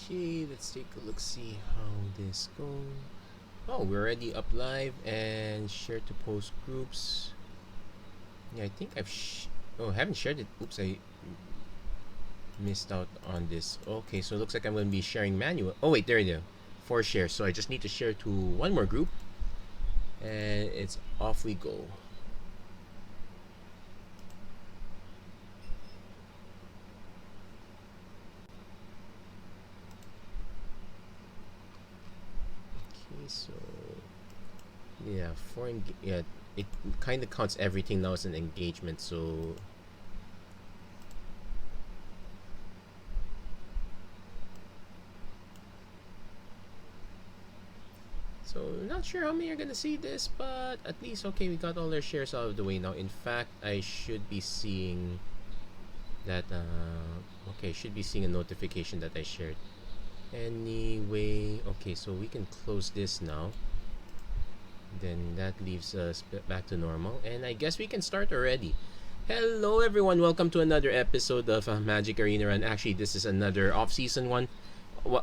Okay, let's take a look, see how this goes. Oh, we're already up live and share to post groups. Yeah, I think I haven't shared it. Oops, I missed out on this. Okay, so it looks like I'm going to be sharing manual. Oh wait, there you go. 4 shares. So I just need to share to one more group, and it's off we go. Okay, so yeah, yeah, it kind of counts everything now as an engagement. So not sure how many are gonna see this, but at least okay, we got all our shares out of the way now. In fact, I should be seeing that. Okay, should be seeing a notification that I shared. Anyway, okay, so we can close this now. Then that leaves us back to normal, and I guess we can start already. Hello, everyone. Welcome to another episode of Magic Arena Run. Actually, this is another off-season one.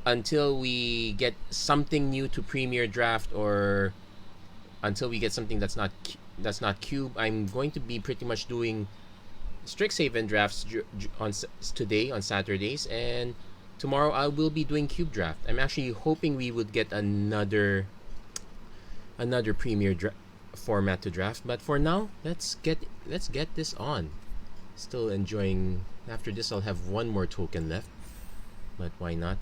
Until we get something new to Premier Draft, or until we get something that's not Cube, I'm going to be pretty much doing Strixhaven drafts today on Saturdays, and tomorrow I will be doing Cube Draft. I'm actually hoping we would get another Premier format to draft, but for now, let's get this on. Still enjoying. After this, I'll have one more token left, but why not?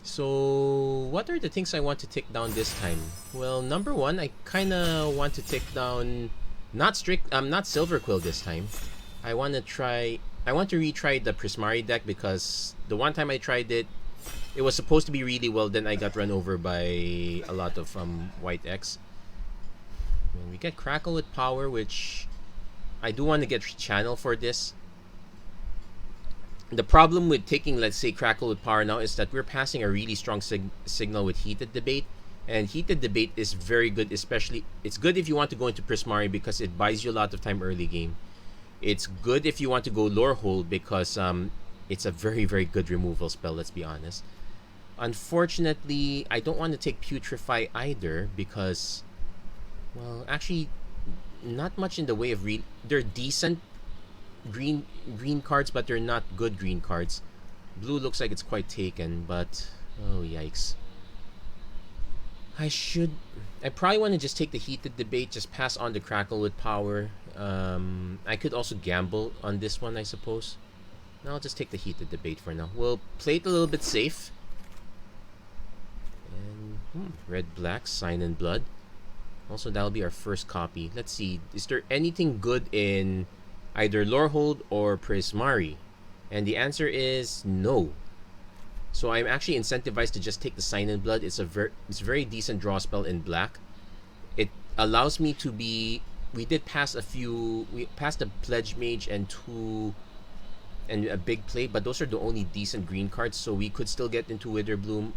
So, what are the things I want to take down this time? Well, number one, I kind of want to take down not Silver Quill this time. I want to retry the Prismari deck, because the one time I tried it, it was supposed to be really well, then I got run over by a lot of white X. And we get Crackle with Power, which I do want to get Channel for this. The problem with taking, let's say, Crackle with Power now is that we're passing a really strong signal with Heated Debate. And Heated Debate is very good, especially, it's good if you want to go into Prismari because it buys you a lot of time early game. It's good if you want to go Lore Hold because it's a very, very good removal spell, let's be honest. Unfortunately, I don't want to take Putrefy either because, well, actually, not much in the way of they're decent green cards, but they're not good green cards. Blue looks like it's quite taken, but oh yikes. I probably want to just take the Heated Debate, just pass on the Crackle with Power. I could also gamble on this one, I suppose. No, I'll just take the Heated Debate for now. We'll play it a little bit safe. And red black, Sign in Blood. Also, that'll be our first copy. Let's see, is there anything good in either Lorehold or Prismari? And the answer is no. So I'm actually incentivized to just take the Sign in Blood. It's a very decent draw spell in black. It allows me to be. We did pass a few. We passed a Pledge Mage and a big play, but those are the only decent green cards. So we could still get into Witherbloom,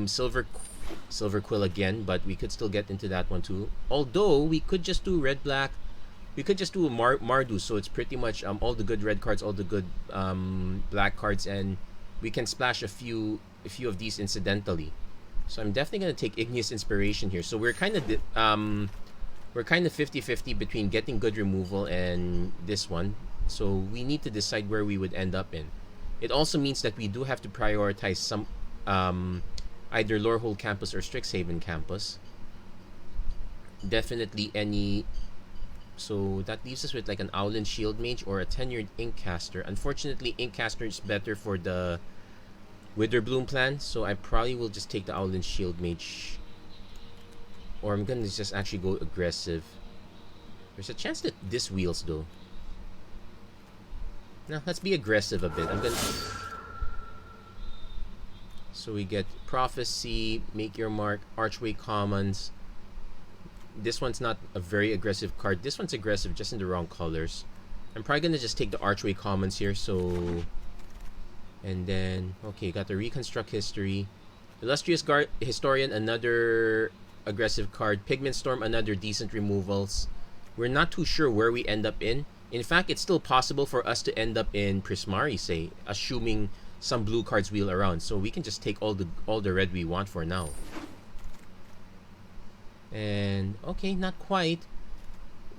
Silver Quill again, but we could still get into that one too. Although we could just do red black. We could just do a Mardu, so it's pretty much all the good red cards, all the good black cards, and we can splash a few of these incidentally. So I'm definitely gonna take Igneous Inspiration here. So we're kind of 50-50 between getting good removal and this one. So we need to decide where we would end up in. It also means that we do have to prioritize some either Lorehold Campus or Strixhaven Campus. Definitely any. So that leaves us with like an Owlin Shield Mage or a tenured Inkcaster. Unfortunately, Inkcaster is better for the Witherbloom plan, so I probably will just take the Owlin Shield Mage. Or I'm gonna just actually go aggressive. There's a chance that this wheels though. No, let's be aggressive a bit. So we get Prophecy, Make Your Mark, Archway Commons. This one's not a very aggressive card. This one's aggressive, just in the wrong colors. I'm probably gonna just take the Archway Commons here. So, and then okay, got the Reconstruct History, Illustrious Historian, another aggressive card. Pigment Storm, another decent removals. We're not too sure where we end up in. In fact, it's still possible for us to end up in Prismari, say, assuming some blue cards wheel around. So we can just take all the red we want for now. And okay, not quite.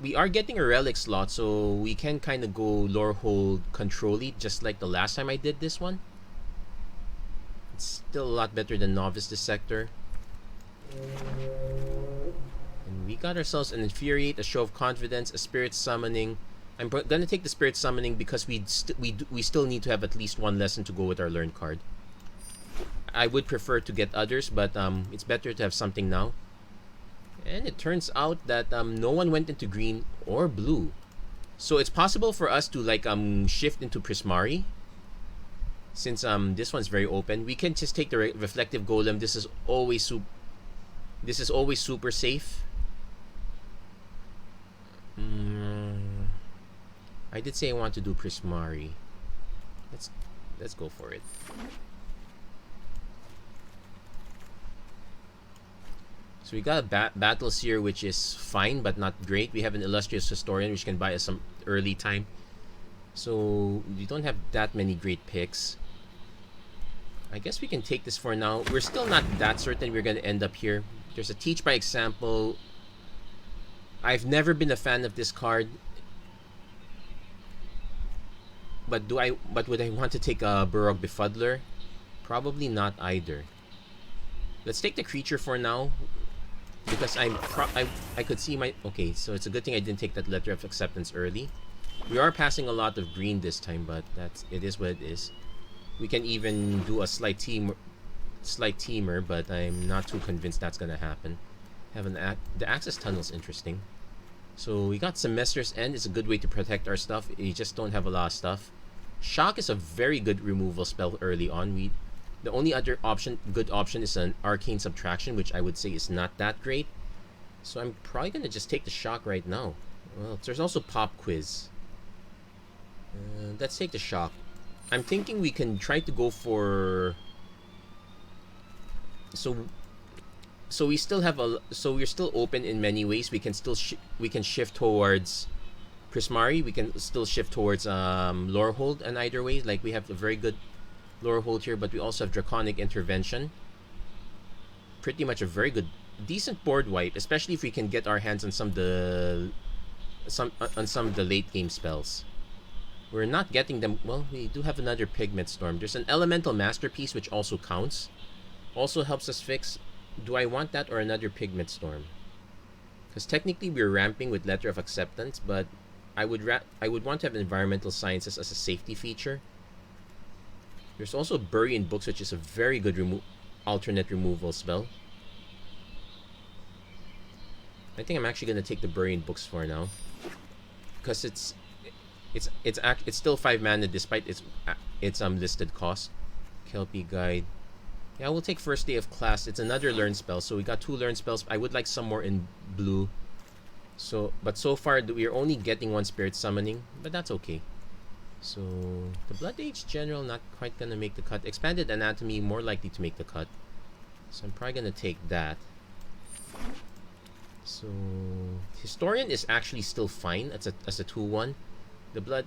We are getting a relic slot, so we can kind of go lore hold control lead, just like the last time I did this one. It's still a lot better than Novice Dissector. And we got ourselves an Infuriate, a Show of Confidence, a Spirit Summoning. I'm gonna take the Spirit Summoning because we still need to have at least one lesson to go with our learn card. I would prefer to get others, but it's better to have something now. And it turns out that no one went into green or blue. So it's possible for us to like shift into Prismari. Since this one's very open, we can just take the Reflective Golem. This is always super safe. I did say I want to do Prismari. Let's go for it. So we got a Battle Seer, which is fine but not great. We have an Illustrious Historian, which can buy us some early time. So we don't have that many great picks. I guess we can take this for now. We're still not that certain we're going to end up here. There's a Teach by Example. I've never been a fan of this card. But would I want to take a Burrock Befuddler? Probably not either. Let's take the creature for now. Because I could see my... Okay, so it's a good thing I didn't take that Letter of Acceptance early. We are passing a lot of green this time, but it is what it is. We can even do a slight teamer, but I'm not too convinced that's gonna happen. The Access Tunnel's interesting. So we got Semester's End. It's a good way to protect our stuff. You just don't have a lot of stuff. Shock is a very good removal spell early on. The only other good option is an Arcane Subtraction, which I would say is not that great. So I'm probably gonna just take the Shock right now. Well, there's also Pop Quiz. Let's take the Shock. I'm thinking we can try to go for... So we still have so we're still open in many ways. We can still shift towards Prismari. We can still shift towards Lore Hold, and either way, like we have a very good Lore Hold here, but we also have Draconic Intervention. Pretty much a very good, decent board wipe, especially if we can get our hands on some of the late game spells. We're not getting them. Well, we do have another Pigment Storm. There's an Elemental Masterpiece, which also counts. Also helps us fix. Do I want that or another Pigment Storm? Because technically we're ramping with Letter of Acceptance, but I would want to have Environmental Sciences as a safety feature. There's also Bury in Books, which is a very good alternate removal spell. I think I'm actually gonna take the Bury in Books for now, because it's still 5 mana despite its listed cost. Kelpie Guide. Yeah, we'll take First Day of Class. It's another learn spell, so we got 2 learn spells. I would like some more in blue. But so far we're only getting 1 Spirit Summoning, but that's okay. So the Blood Age General not quite gonna make the cut. Expanded Anatomy more likely to make the cut. So I'm probably gonna take that. So Historian is actually still fine as a 2/1. The blood,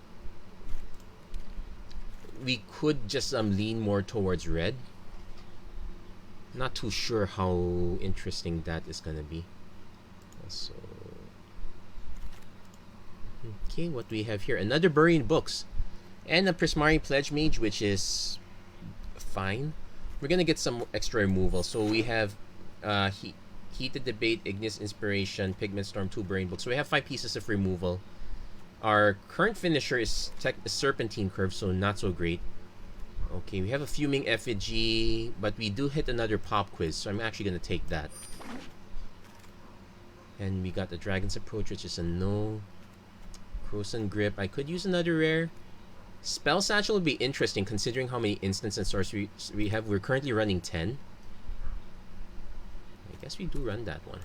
we could just lean more towards red. Not too sure how interesting that is gonna be. So okay, what do we have here? Another Bury in Books and a Prismari Pledge Mage, which is fine. We're gonna get some extra removal. So we have Heated Debate, Ignis Inspiration, Pigment Storm, 2 Bury in Books. So we have 5 pieces of removal. Our current finisher is Serpentine Curve, so not so great. Okay, we have a Fuming Effigy, but we do hit another Pop Quiz, so I'm actually going to take that. And we got the Dragon's Approach, which is a no. Croson Grip. I could use another rare. Spell Satchel would be interesting, considering how many instants and sorceries we have. We're currently running 10. I guess we do run that one.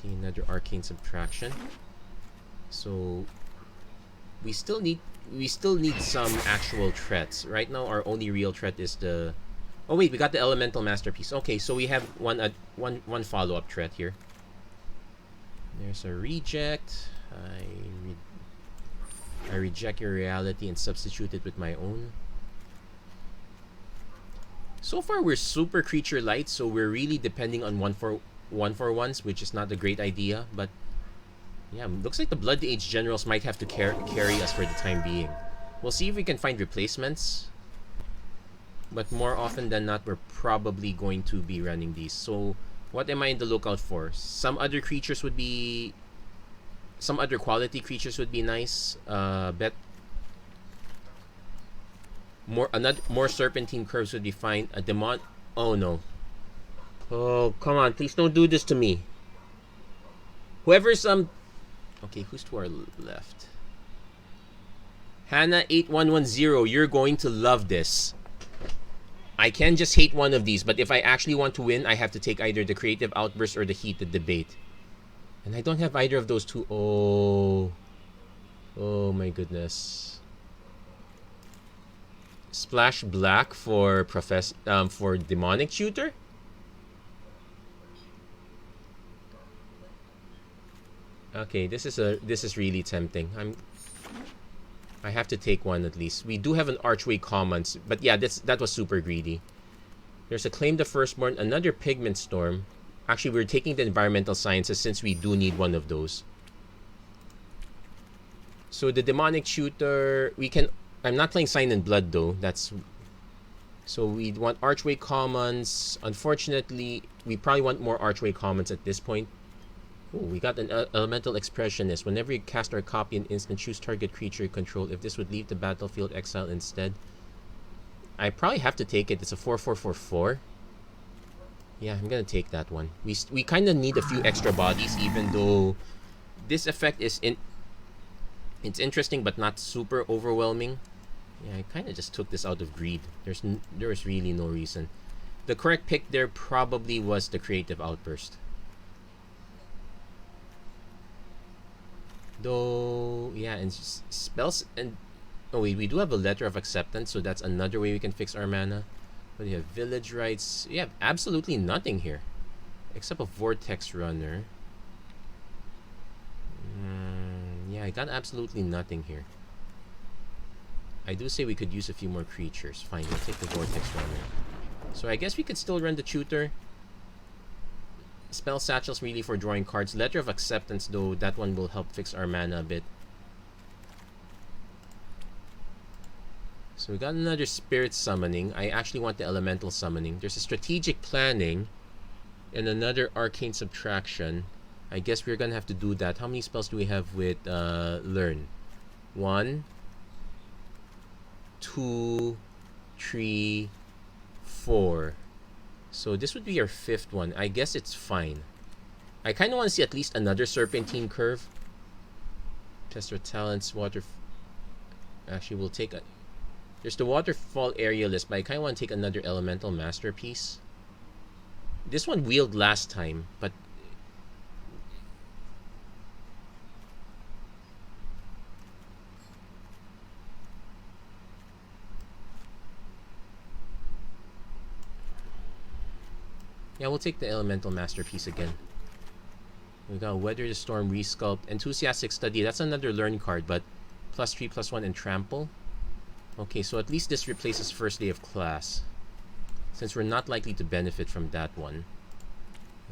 Another Arcane Subtraction. So we still need some actual threats. Right now our only real threat is the... Oh wait, we got the Elemental Masterpiece. Okay, so we have one follow-up threat here. There's a Reject. I reject your reality and substitute it with my own. So far, we're super creature light, so we're really depending on one for ones, which is not a great idea. But yeah, looks like the Blood Age Generals might have to carry us for the time being. We'll see if we can find replacements. But more often than not, we're probably going to be running these. So what am I in the lookout for? Some other creatures would be... Some other quality creatures would be nice. Bet more serpentine curves would be fine. A demon... Oh no. Oh, come on. Please don't do this to me. Whoever's... Okay, who's to our left? Hannah8110, you're going to love this. I can just hate one of these, but if I actually want to win, I have to take either the Creative Outburst or the Heated Debate. And I don't have either of those two. Oh. Oh my goodness. Splash black for for Demonic Shooter? Okay, this is really tempting. I have to take one at least. We do have an Archway Commons, but yeah, that was super greedy. There's a Claim the Firstborn, another Pigment Storm. Actually, we're taking the Environmental Sciences since we do need one of those. So the Demonic Shooter, we can... I'm not playing Sign in Blood though. So we want Archway Commons. Unfortunately, we probably want more Archway Commons at this point. Oh, we got an Elemental Expressionist. Whenever you cast or copy an instant, choose target creature you control. If this would leave the battlefield, exile instead. I probably have to take it. It's a 4/4/4/4. Yeah, I'm gonna take that one. We kind of need a few extra bodies, even though this effect is it's interesting but not super overwhelming. Yeah, I kind of just took this out of greed. There was really no reason. The correct pick there probably was the Creative Outburst. Though, yeah, and spells and oh wait, we do have a Letter of Acceptance, so that's another way we can fix our mana. But you have Village Rights. You have absolutely nothing here, except a Vortex Runner. Yeah, I got absolutely nothing here. I do say we could use a few more creatures. Fine, we'll take the Vortex Runner. So I guess we could still run the Tutor. Spell Satchel's really for drawing cards. Letter of Acceptance, though, that one will help fix our mana a bit. So we got another Spirit Summoning. I actually want the Elemental Summoning. There's a Strategic Planning and another Arcane Subtraction. I guess we're gonna have to do that. How many spells do we have with Learn? 1, 2, 3, 4. So this would be our 5th one. I guess it's fine. I kind of want to see at least another Serpentine Curve. Test our talents. Actually, we'll take a... There's the Waterfall Aerialist, but I kind of want to take another Elemental Masterpiece. This one wheeled last time, but... Yeah, we'll take the Elemental Masterpiece again. We got Weather the Storm, Resculpt, Enthusiastic Study. That's another Learn card, but +3/+1 and Trample. Okay, so at least this replaces First Day of Class, since we're not likely to benefit from that one.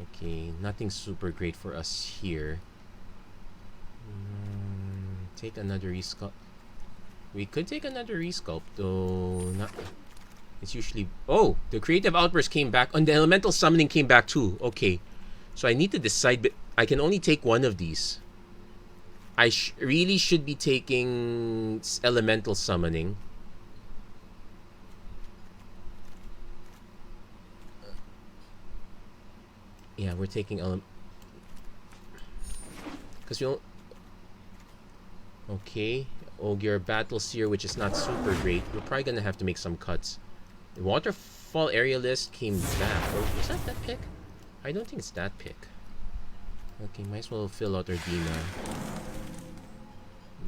Okay, nothing super great for us here. Take another Resculpt. We could take another Resculpt, though not... It's usually... Oh! The Creative Outburst came back. And the Elemental Summoning came back too. Okay. So I need to decide... But I can only take one of these. I really should be taking Elemental Summoning. Yeah, we're taking... Because we don't... Okay. Ogre, Battle Seer, which is not super great. We're probably going to have to make some cuts. The Waterfall Aerialist came back. Or was that pick? I don't think it's that pick. Okay, might as well fill out our Dina.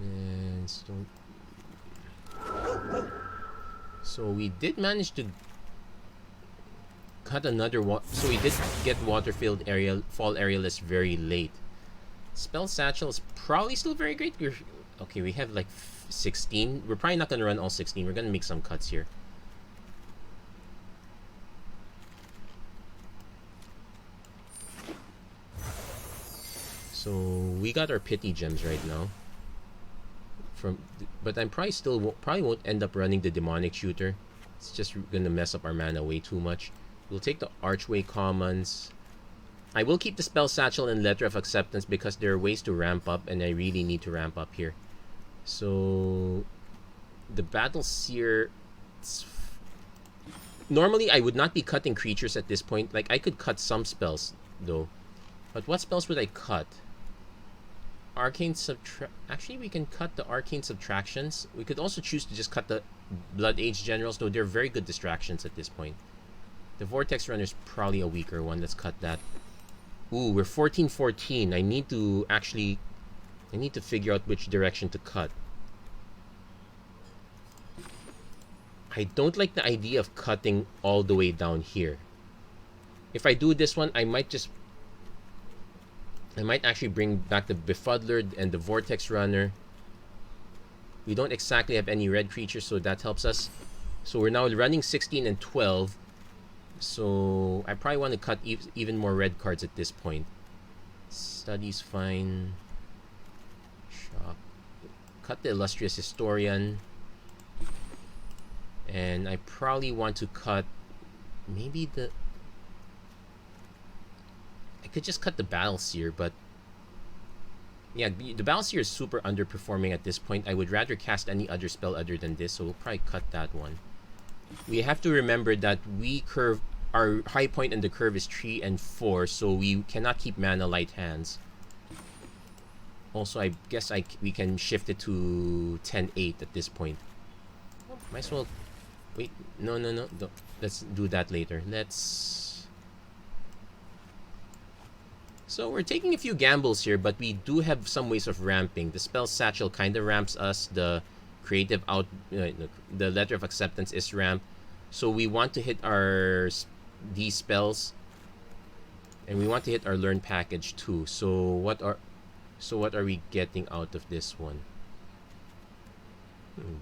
And so we did manage to cut another so we did get Fall Aerialist very late. Spell Satchel is probably still very great. Okay, we have like 16. We're probably not going to run all 16. We're going to make some cuts here. So we got our pity gems right now. But I'm probably won't end up running the demonic shooter. It's just gonna mess up our mana way too much. We'll take the archway commons. I will keep the spell satchel and letter of acceptance because there are ways to ramp up, and I really need to ramp up here. So the battle seer. Normally I would not be cutting creatures at this point. Like I could cut some spells though, but what spells would I cut? Arcane Actually, we can cut the arcane subtractions. We could also choose to just cut the Blood Age generals, though they're very good distractions at this point. The Vortex Runner is probably a weaker one. Let's cut that. Ooh, we're 14-14. I need to figure out which direction to cut. I don't like the idea of cutting all the way down here. If I do this one, I might actually bring back the Befuddler and the Vortex Runner. We don't exactly have any red creatures, so that helps us. So we're now running 16 and 12. So I probably want to cut even more red cards at this point. Study's fine. Shock. Cut the Illustrious Historian. And I probably want to cut maybe the... I could just cut the Battle Seer, but yeah, the Battle Seer is super underperforming at this point. I would rather cast any other spell other than this, so we'll probably cut that one. We have to remember that our high point in the curve is 3 and 4, so we cannot keep mana light hands. Also, I guess we can shift it to 10-8 at this point. Oh, might as well... Wait, no. Let's do that later. So we're taking a few gambles here, but we do have some ways of ramping. The spell satchel kind of ramps us. The the letter of acceptance is ramped. So we want to hit these spells, and we want to hit our learn package too. So what are we getting out of this one?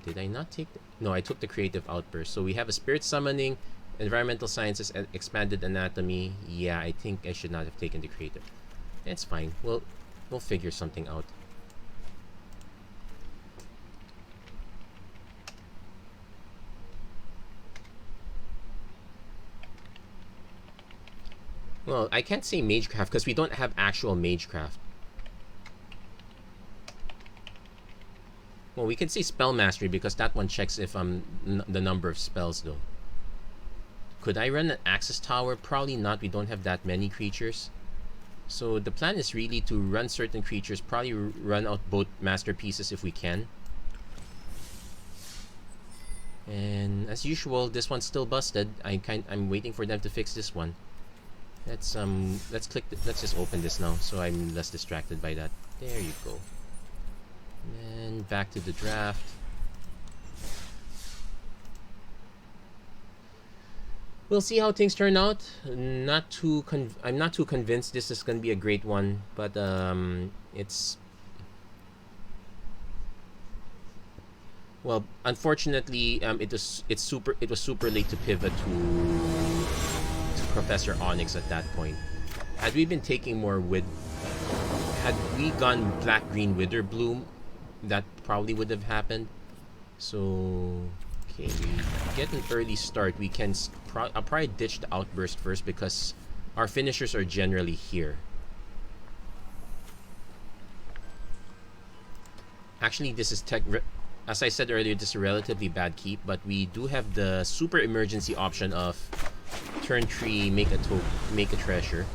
Did I not take no, I took the creative outburst. So we have a spirit summoning, environmental sciences, and expanded anatomy. Yeah, I think I should not have taken the creative. It's fine. We'll figure something out. Well, I can't say Magecraft because we don't have actual Magecraft. Well, we can say Spell Mastery because that one checks if the number of spells though. Could I run an Access Tower? Probably not. We don't have that many creatures. So the plan is really to run certain creatures, probably run out both masterpieces if we can. And as usual, this one's still busted. I'm waiting for them to fix this one. Let's just open this now so I'm less distracted by that. There you go. And back to the draft. We'll see how things turn out. I'm not too convinced this is gonna be a great one, but it's well, unfortunately, it was super late to pivot to Professor Onyx at that point. Had we been taking more had we gone Black Green Wither Bloom, that probably would have happened. So okay, we get an early start. We can I'll probably ditch the outburst first because our finishers are generally here. Actually, this is as I said earlier, this is a relatively bad keep, but we do have the super emergency option of turn 3, make a treasure.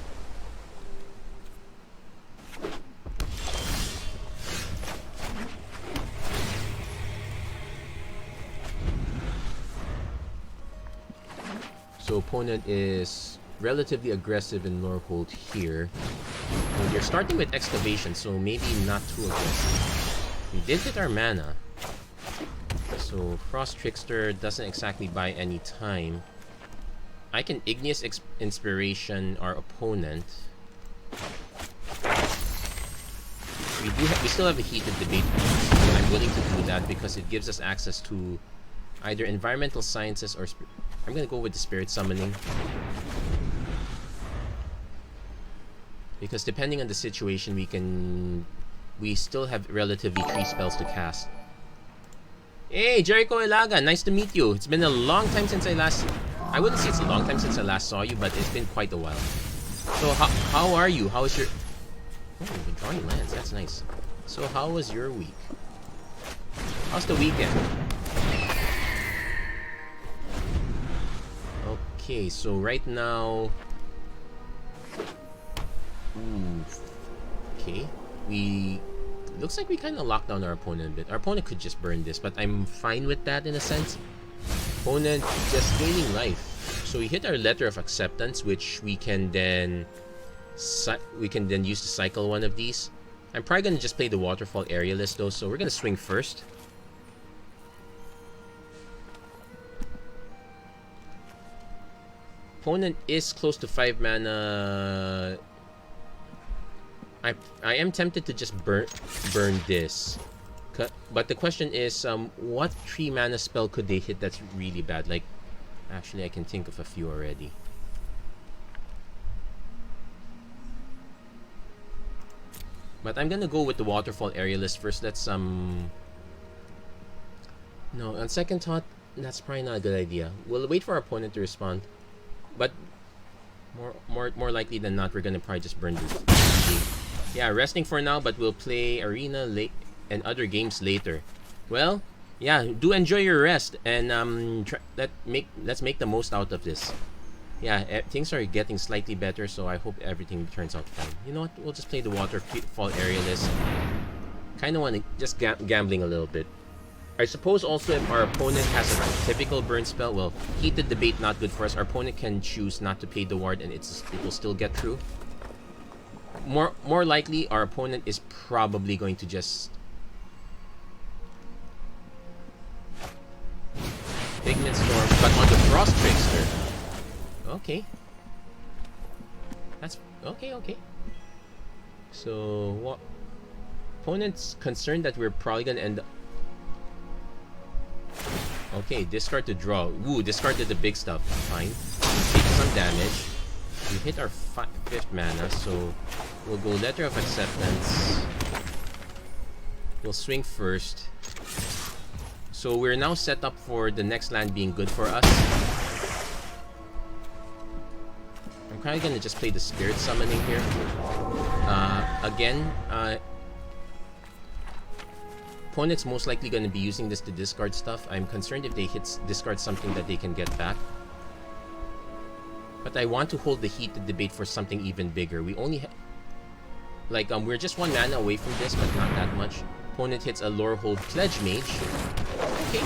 So opponent is relatively aggressive in Lorehold here. And you're starting with Excavation, so maybe not too aggressive. We did hit our mana. So Frost Trickster doesn't exactly buy any time. I can Igneous Inspiration our opponent. we still have a heated debate. I'm willing to do that because it gives us access to either environmental sciences or I'm gonna go with the spirit summoning. Because depending on the situation, we still have relatively 3 spells to cast. Hey, Jericho Elaga, nice to meet you. It's been a long time since I wouldn't say it's a long time since I last saw you, but it's been quite a while. So how are you? How is your... Oh, the drawing lands, that's nice. So how was your week? How's the weekend? Okay, so right now... Ooh. Okay. Looks like we kind of locked down our opponent a bit. Our opponent could just burn this, but I'm fine with that in a sense. Opponent just gaining life. So we hit our letter of acceptance, which we can then use to cycle one of these. I'm probably gonna just play the waterfall aerialist though, so we're gonna swing first. Opponent is close to 5 mana. I am tempted to just burn this, but the question is, what 3 mana spell could they hit that's really bad? Like, actually, I can think of a few already. But I'm gonna go with the waterfall aerialist first. Let's no, on second thought, that's probably not a good idea. We'll wait for our opponent to respond, but more likely than not, we're gonna probably just burn this. Yeah, resting for now, but we'll play Arena and other games later. Well, yeah, do enjoy your rest, and let's make the most out of this. Yeah, things are getting slightly better, so I hope everything turns out fine. You know what? We'll just play the waterfall aerialist. Kind of want to just gambling a little bit. I suppose also if our opponent has a typical burn spell, well, heated debate not good for us. Our opponent can choose not to pay the ward, and it will still get through. More likely, our opponent is probably going to just Pigment Storm, but on the Frost Trickster. Okay. That's okay. So what? Opponent's concerned that we're probably gonna end up. Okay, discard to draw. Ooh, discarded the big stuff. Fine. Take some damage. We hit our 5th mana, so we'll go Letter of Acceptance. We'll swing first. So we're now set up for the next land being good for us. I'm probably gonna just play the Spirit Summoning here. Again, opponent's most likely gonna be using this to discard stuff. I'm concerned if they discard something that they can get back. But I want to hold the heated debate for something even bigger. We only we're just 1 mana away from this, but not that much. Opponent hits a Lorehold Pledge Mage. Okay.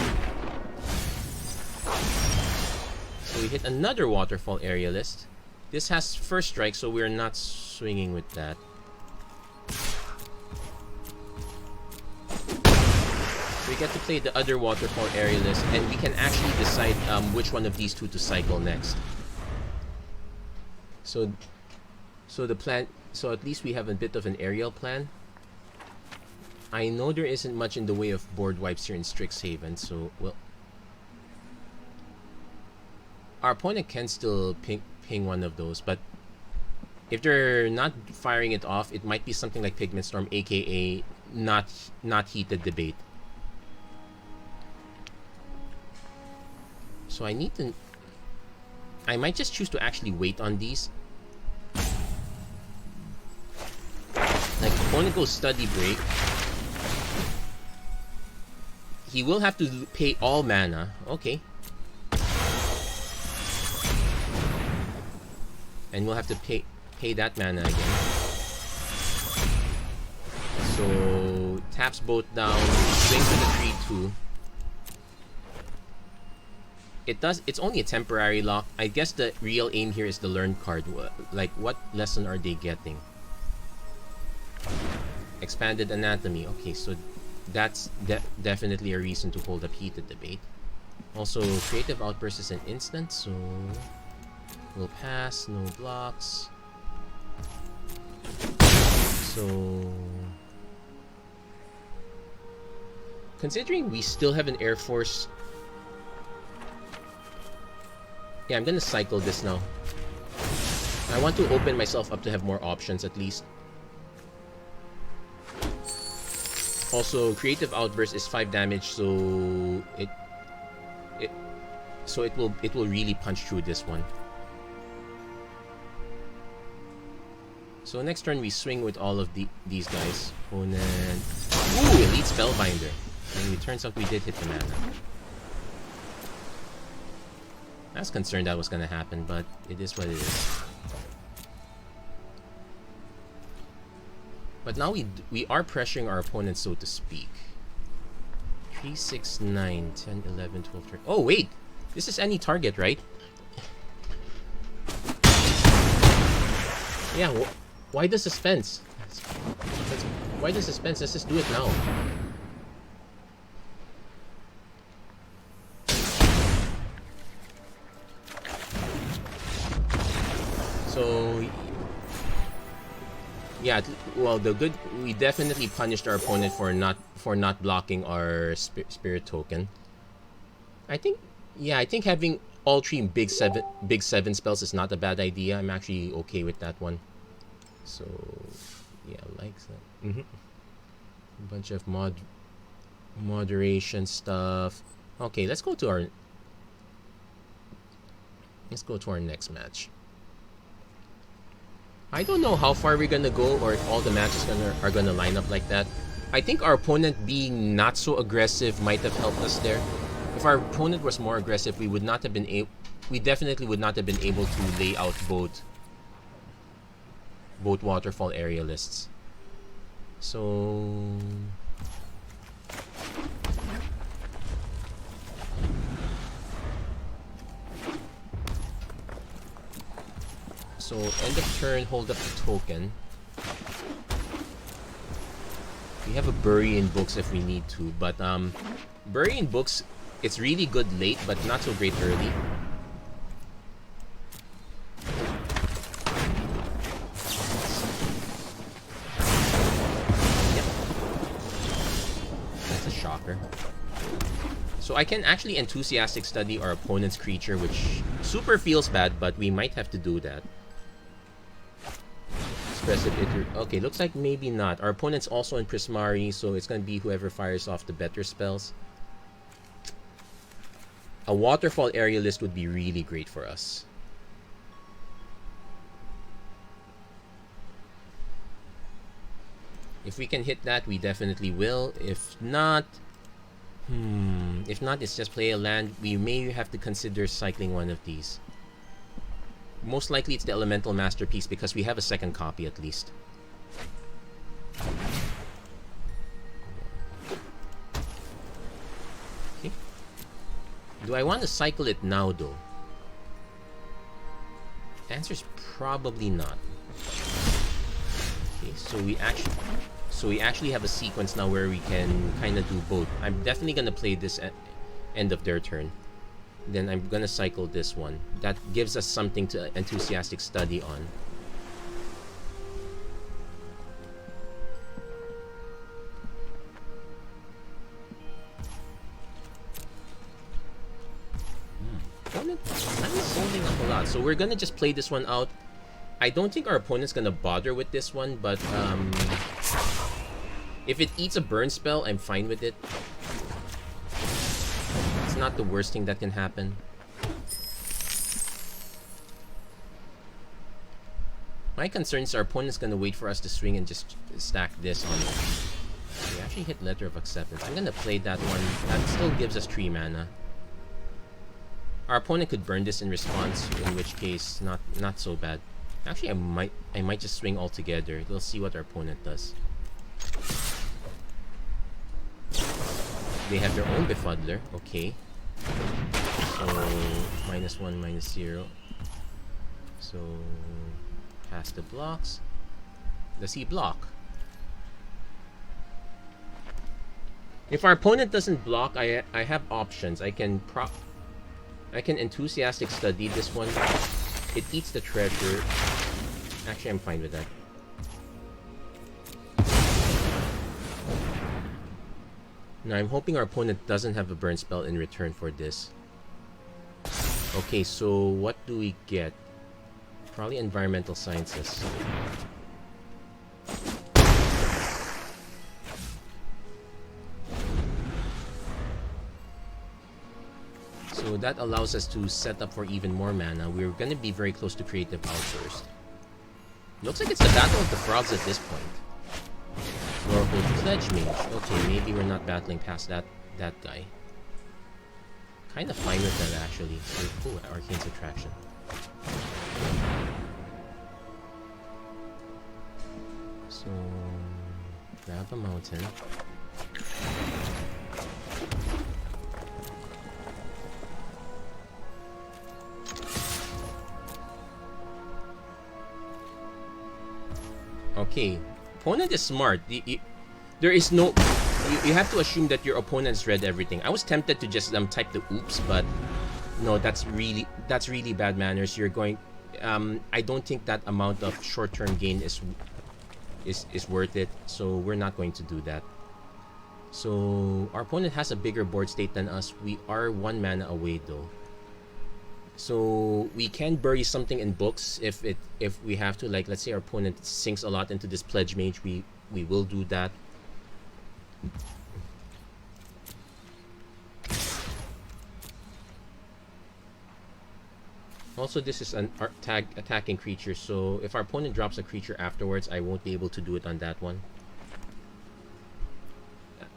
So we hit another Waterfall Aerialist. This has first strike, so we're not swinging with that. We get to play the other Waterfall Aerialist, and we can actually decide which one of these 2 to cycle next. So the plan. So at least we have a bit of an aerial plan. I know there isn't much in the way of board wipes here in Strixhaven, so well, our opponent can still ping one of those, but if they're not firing it off, it might be something like Pigment Storm, aka not heated debate. So I might just choose to actually wait on these. Like, opponent goes Study Break. He will have to pay all mana. Okay. And we'll have to pay that mana again. So, taps both down, swings to the 3-2. It's only a temporary lock. I guess the real aim here is the learn card. Like, what lesson are they getting? Expanded Anatomy. Okay, so that's definitely a reason to hold up heated debate. Also, Creative Outburst is an instant, so we'll pass. No blocks. So Considering we still have an Air Force... Yeah, I'm gonna cycle this now. I want to open myself up to have more options at least. Also, Creative Outburst is 5 damage, so it will really punch through this one. So next turn we swing with all of these guys. Opponent. Ooh, Elite Spellbinder. And it turns out we did hit the mana. I was concerned that was gonna happen, but it is what it is. But now we are pressuring our opponent, so to speak. 3, 6, 9, 10, 11, 12, 13. Oh, wait! This is any target, right? Yeah, why the suspense? Why the suspense? Let's just do it now. So... Yeah, well, we definitely punished our opponent for not blocking our spirit token. I think having all 3 big 7 spells is not a bad idea. I'm actually okay with that one. So yeah, like that. A bunch of moderation stuff. Okay, let's go to our next match. I don't know how far we're gonna go, or if all the matches are gonna line up like that. I think our opponent being not so aggressive might have helped us there. If our opponent was more aggressive, we definitely would not have been able to lay out both waterfall area lists. So end of turn, hold up the token. We have a Bury in Books if we need to, but Bury in Books, it's really good late, but not so great early. Yep. That's a shocker. So I can actually enthusiastic study our opponent's creature, which super feels bad, but we might have to do that. Okay, looks like maybe not. Our opponent's also in Prismari, so it's gonna be whoever fires off the better spells. A waterfall area list would be really great for us. If we can hit that, we definitely will. If not, it's just play a land. We may have to consider cycling one of these. Most likely it's the Elemental Masterpiece because we have a second copy at least. Okay. Do I want to cycle it now though? Answer's probably not. Okay, so we actually have a sequence now where we can kind of do both. I'm definitely gonna play this at end of their turn. Then I'm gonna cycle this one. That gives us something to enthusiastic study on. Opponent's holding up a lot, so we're gonna just play this one out. I don't think our opponent's gonna bother with this one, but if it eats a burn spell, I'm fine with it. It's not the worst thing that can happen. My concern is our opponent's gonna wait for us to swing and just stack this on it. We actually hit Letter of Acceptance. I'm gonna play that one. That still gives us 3 mana. Our opponent could burn this in response, in which case, not so bad. Actually, I might just swing altogether. We'll see what our opponent does. They have their own Befuddler. Okay. So -1, -0. So pass the blocks. Does he block? If our opponent doesn't block, I have options. I can enthusiastic study this one. It eats the treasure. Actually, I'm fine with that. Now I'm hoping our opponent doesn't have a burn spell in return for this. Okay, so what do we get? Probably environmental sciences. So that allows us to set up for even more mana. We're gonna be very close to creative outburst. Looks like it's the battle of the frogs at this point. Oracle Pledge Mage. Okay, maybe we're not battling past that guy. Kind of fine with that actually. So, cool, Arcane Subtraction. So grab a mountain. Okay, opponent is smart. There is no... You have to assume that your opponent's read everything. I was tempted to just type the oops, but no, that's really bad manners. You're going... I don't think that amount of short-term gain is worth it, so we're not going to do that. So our opponent has a bigger board state than us. We are 1 mana away though. So we can bury something in books if we have to. Like, let's say our opponent sinks a lot into this Pledge Mage, we will do that. Also, this is an attacking creature, so if our opponent drops a creature afterwards, I won't be able to do it on that one.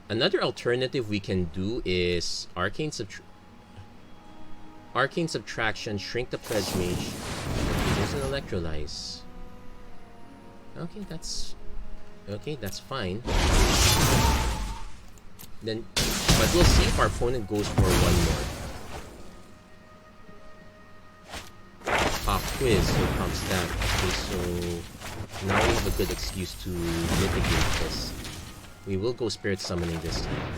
Another alternative we can do is Arcane Subtraction, shrink the Pledge Mage. There's an Electrolyze. Okay, that's fine. Then, but we'll see if our opponent goes for 1 more. Pop quiz, here comes that. Okay, so now we have a good excuse to mitigate this. We will go Spirit Summoning this time.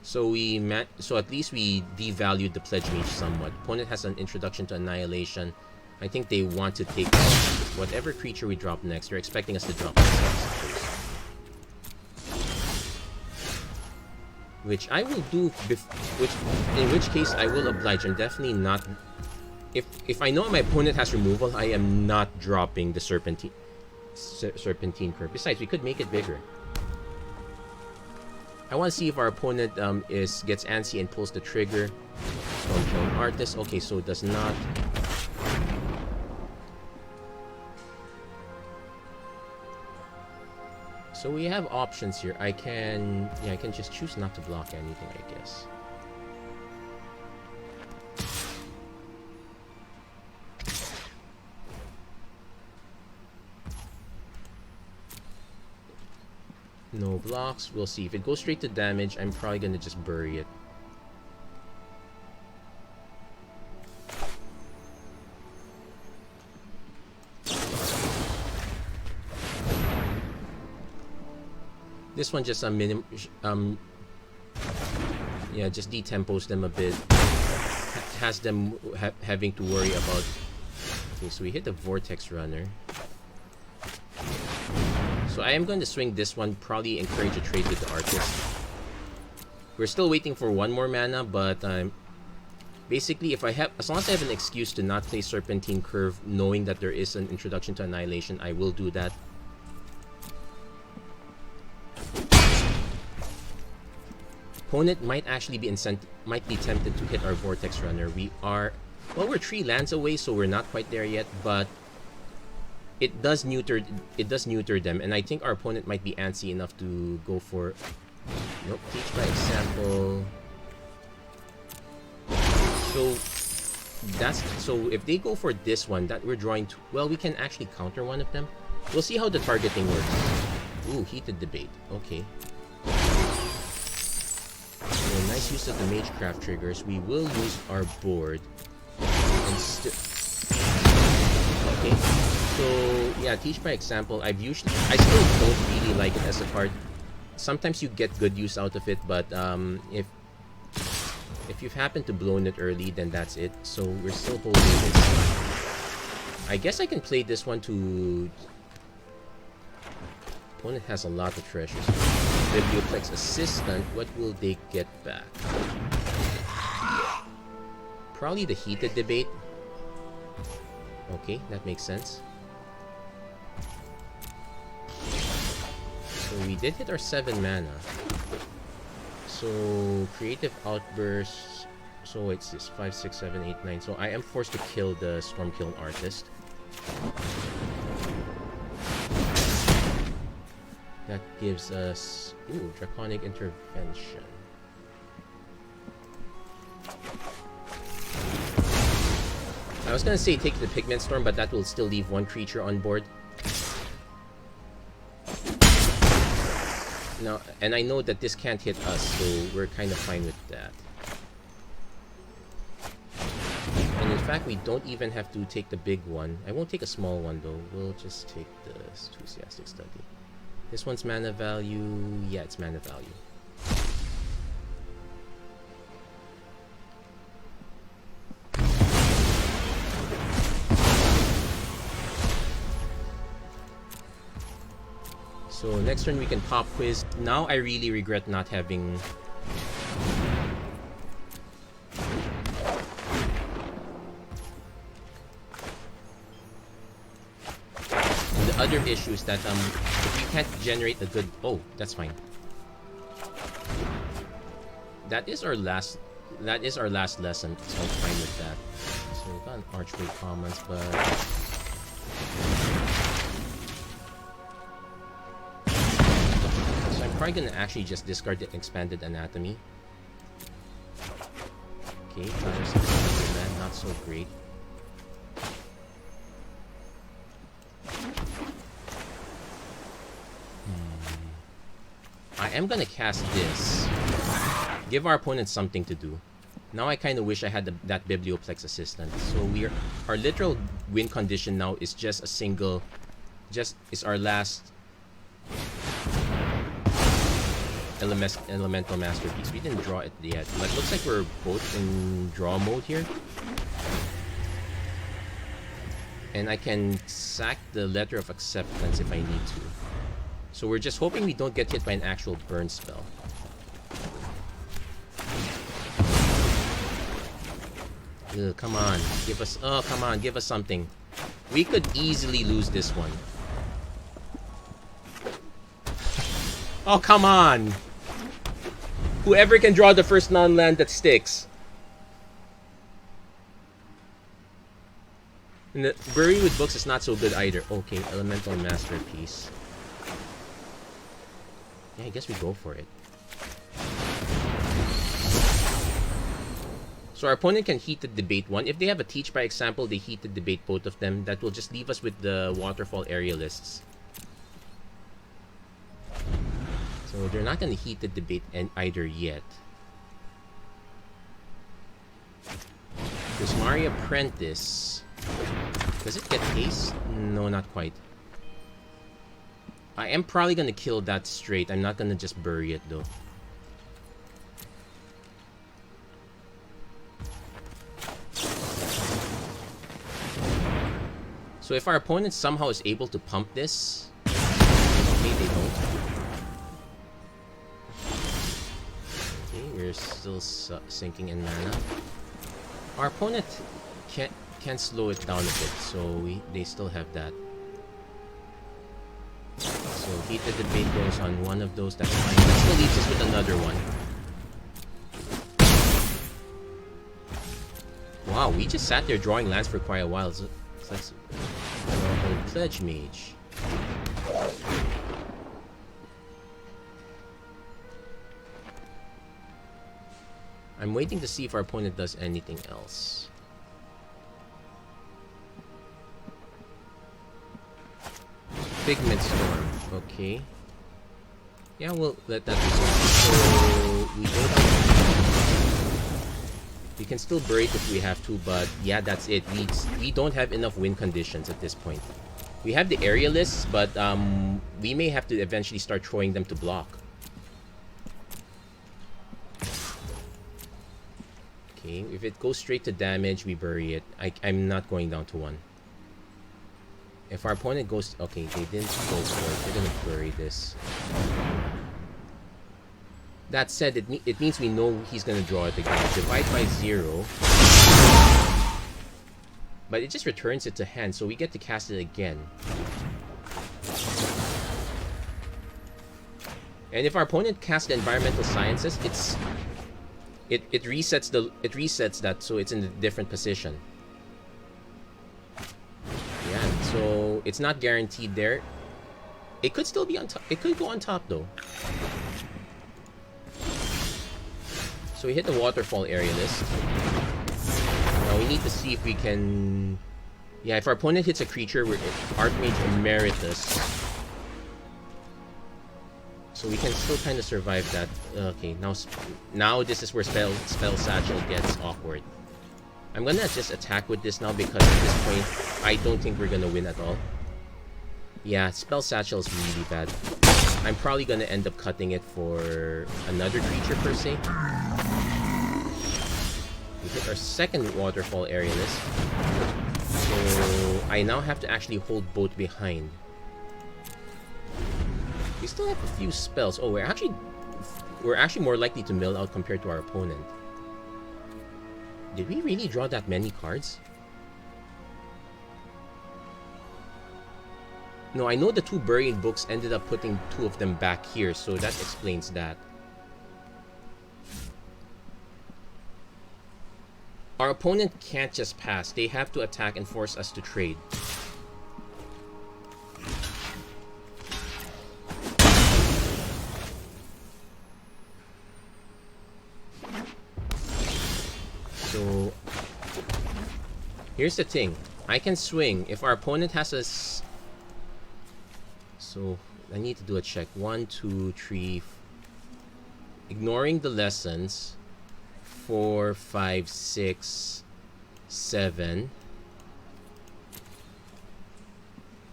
So so at least we devalued the Pledge Mage somewhat. Opponent has an introduction to Annihilation. I think they want to take whatever creature we drop next. They're expecting us to drop ourselves. Which I will do, in which case I will oblige. I'm definitely not... If I know my opponent has removal, I am not dropping the Serpentine Curve. Besides, we could make it bigger. I want to see if our opponent gets antsy and pulls the trigger. Stormclone Artist. Okay, so it does not. So we have options here. I can just choose not to block anything, I guess. No blocks. We'll see. If it goes straight to damage, I'm probably gonna just bury it. This one just just detempos them a bit. Has them having to worry about. Okay, so we hit the Vortex Runner. So I am going to swing this one, probably encourage a trade with the Artist. We're still waiting for 1 more mana, but basically, as long as I have an excuse to not play Serpentine Curve, knowing that there is an introduction to Annihilation, I will do that. Opponent might actually be tempted to hit our Vortex Runner. We're 3 lands away, so we're not quite there yet, but it does neuter them, and I think our opponent might be antsy enough to go for... Nope, Teach by Example. So if they go for this one, that we're drawing to... Well, we can actually counter one of them. We'll see how the targeting works. Ooh, Heated Debate. Okay. So nice use of the Magecraft triggers. We will use our board. And okay. So yeah, Teach by Example. I still don't really like it as a card. Sometimes you get good use out of it, but if you've happened to blown it early, then that's it. So we're still holding this. I guess I can play this one to... Opponent has a lot of treasures. Biblioplex Assistant, what will they get back? Probably the Heated Debate. Okay, that makes sense. So we did hit our 7 mana. So Creative Outburst. So it's this 5, 6, 7, 8, 9. So I am forced to kill the Stormkiln Artist. That gives us Draconic Intervention. I was gonna say take the Pigment Storm, but that will still leave one creature on board. No, and I know that this can't hit us, so we're kind of fine with that. And in fact, we don't even have to take the big one. I won't take a small one though. We'll just take the Enthusiastic Study. This one's mana value. Yeah, it's mana value. So next turn we can pop quiz. Now I really regret not having... And the other issue is that if you can't generate a good... Oh, that's fine. That is our last lesson, so I'm fine with that. So we got an Archway Commons, but... I'm probably gonna actually just discard the Expanded Anatomy. Okay, that not so great. I am gonna cast this. Give our opponent something to do. Now I kind of wish I had that Biblioplex Assistant. So our literal win condition now is just a single, is our last Elemental Masterpiece. We didn't draw it yet, but it looks like we're both in draw mode here. And I can sack the Letter of Acceptance if I need to. So we're just hoping we don't get hit by an actual burn spell. Ugh, come on, give us... Oh, come on, give us something. We could easily lose this one. Oh, come on! Whoever can draw the first non-land that sticks. And the Bury with Books is not so good either. Okay, Elemental Masterpiece. Yeah, I guess we go for it. So our opponent can Heat the Debate one. If they have a Teach by example, they Heat the Debate both of them. That will just leave us with the Waterfall Aerialists. So they're not going to Heat the Debate either yet. Prismari Apprentice. Does it get haste? No, not quite. I am probably going to kill that straight. I'm not going to just bury it though. So if our opponent somehow is able to pump this... Okay, they don't. We're still sinking in mana. Our opponent can slow it down a bit, so they still have that. So Heat the Debate goes on one of those, that's fine. That still leaves us with another one. Wow, we just sat there drawing lands for quite a while. It's like Pledge Mage. I'm waiting to see if our opponent does anything else. Pigment Storm. Okay. Yeah, we'll let that resolve. So we don't have... We can still bury it if we have to, but yeah, that's it. We don't have enough win conditions at this point. We have the Aerialists, but we may have to eventually start throwing them to block. Okay, if it goes straight to damage, we bury it. I'm not going down to 1. If our opponent goes... Okay, they didn't go for it. They're gonna bury this. That said, it means we know he's gonna draw it again. Divide by 0. But it just returns it to hand, so we get to cast it again. And if our opponent casts the environmental sciences, it resets that, so it's in a different position. Yeah, so it's not guaranteed there. It could still be on top. It could go on top though. So we hit the waterfall area list. Now we need to see if we can... Yeah, if our opponent hits a creature, we're Archmage Emeritus. So we can still kind of survive that. Okay, now this is where Spell Satchel gets awkward. I'm gonna just attack with this now because at this point, I don't think we're gonna win at all. Yeah, Spell Satchel is really bad. I'm probably gonna end up cutting it for another creature per se. We hit our second waterfall area list. So I now have to actually hold both behind. We still have a few spells. Oh, we're actually more likely to mill out compared to our opponent. Did we really draw that many cards? No, I know the 2 buried books ended up putting 2 of them back here, so that explains that. Our opponent can't just pass. They have to attack and force us to trade. So, here's the thing. I can swing. If our opponent has a... So, I need to do a check. 1, 2, 3... Ignoring the lessons... 4, 5, 6, 7.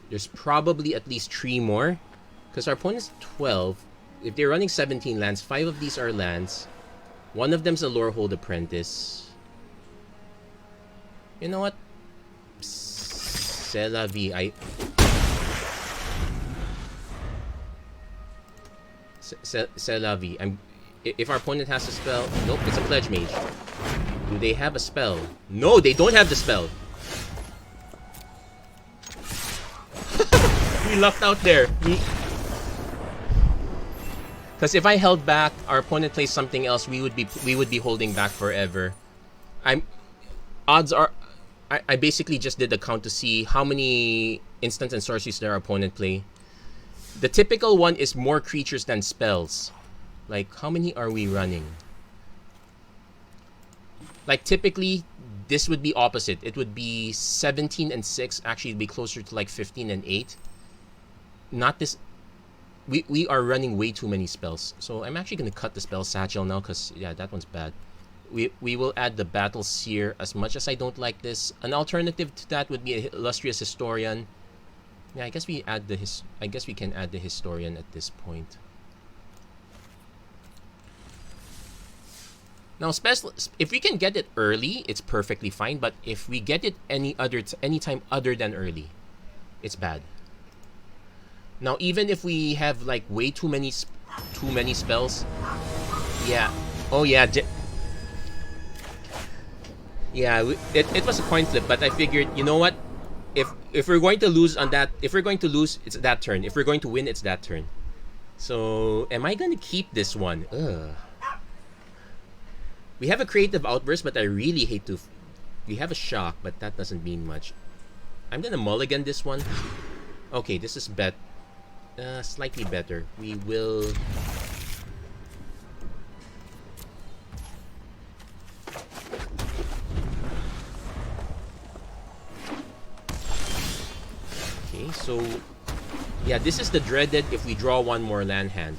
There's probably at least 3 more. Because our opponent's 12. If they're running 17 lands, 5 of these are lands. One of them's a Lorehold Apprentice. You know what? C'est la vie. C'est la vie. If our opponent has a spell... Nope, it's a Pledge Mage. Do they have a spell? No, they don't have the spell. We lucked out there. Because if I held back, our opponent plays something else, we would be holding back forever. Odds are... I basically just did the count to see how many instants and sorceries their opponent play. The typical one is more creatures than spells. Like, how many are we running? Like, typically, this would be opposite. It would be 17 and 6. Actually, it'd be closer to like 15 and 8. Not this... We are running way too many spells. So I'm actually going to cut the Spell Satchel now because, yeah, that one's bad. We will add the Battle Seer as much as I don't like this. An alternative to that would be an Illustrious Historian. Yeah, I guess we can add the Historian at this point. Now, if we can get it early, it's perfectly fine. But if we get it any time other than early, it's bad. Now, even if we have like way too many spells, yeah, oh yeah, yeah, it was a coin flip. But I figured, you know what? If we're going to lose on that, if we're going to lose, it's that turn. If we're going to win, it's that turn. So, am I going to keep this one? Ugh. We have a Creative Outburst, but I really hate to... We have a Shock, but that doesn't mean much. I'm gonna mulligan this one. Okay, this is slightly better. We will... Okay, so... Yeah, this is the dreaded if we draw one more land hand.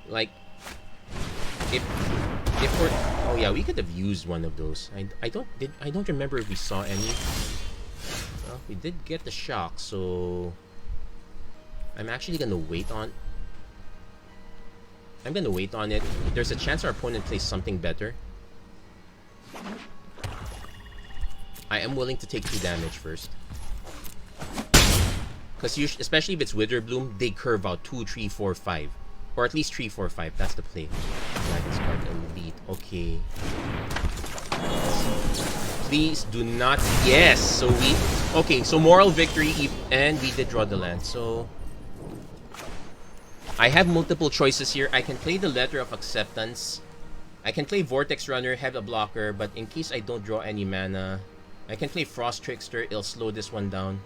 Like... If we're... Oh yeah, we could have used one of those. I don't remember if we saw any. Well, we did get the Shock, so... I'm actually gonna wait on... I'm gonna wait on it. There's a chance our opponent plays something better. I am willing to take 2 damage first. Because especially if it's Wither Bloom, they curve out 2, 3, 4, 5. Or at least 3, 4, 5. That's the play. Dragon's Card Elite. Okay. Please do not. Yes! So we. Okay, so moral victory. And we did draw the land. So. I have multiple choices here. I can play the Letter of Acceptance. I can play Vortex Runner, have a blocker. But in case I don't draw any mana, I can play Frost Trickster. It'll slow this one down.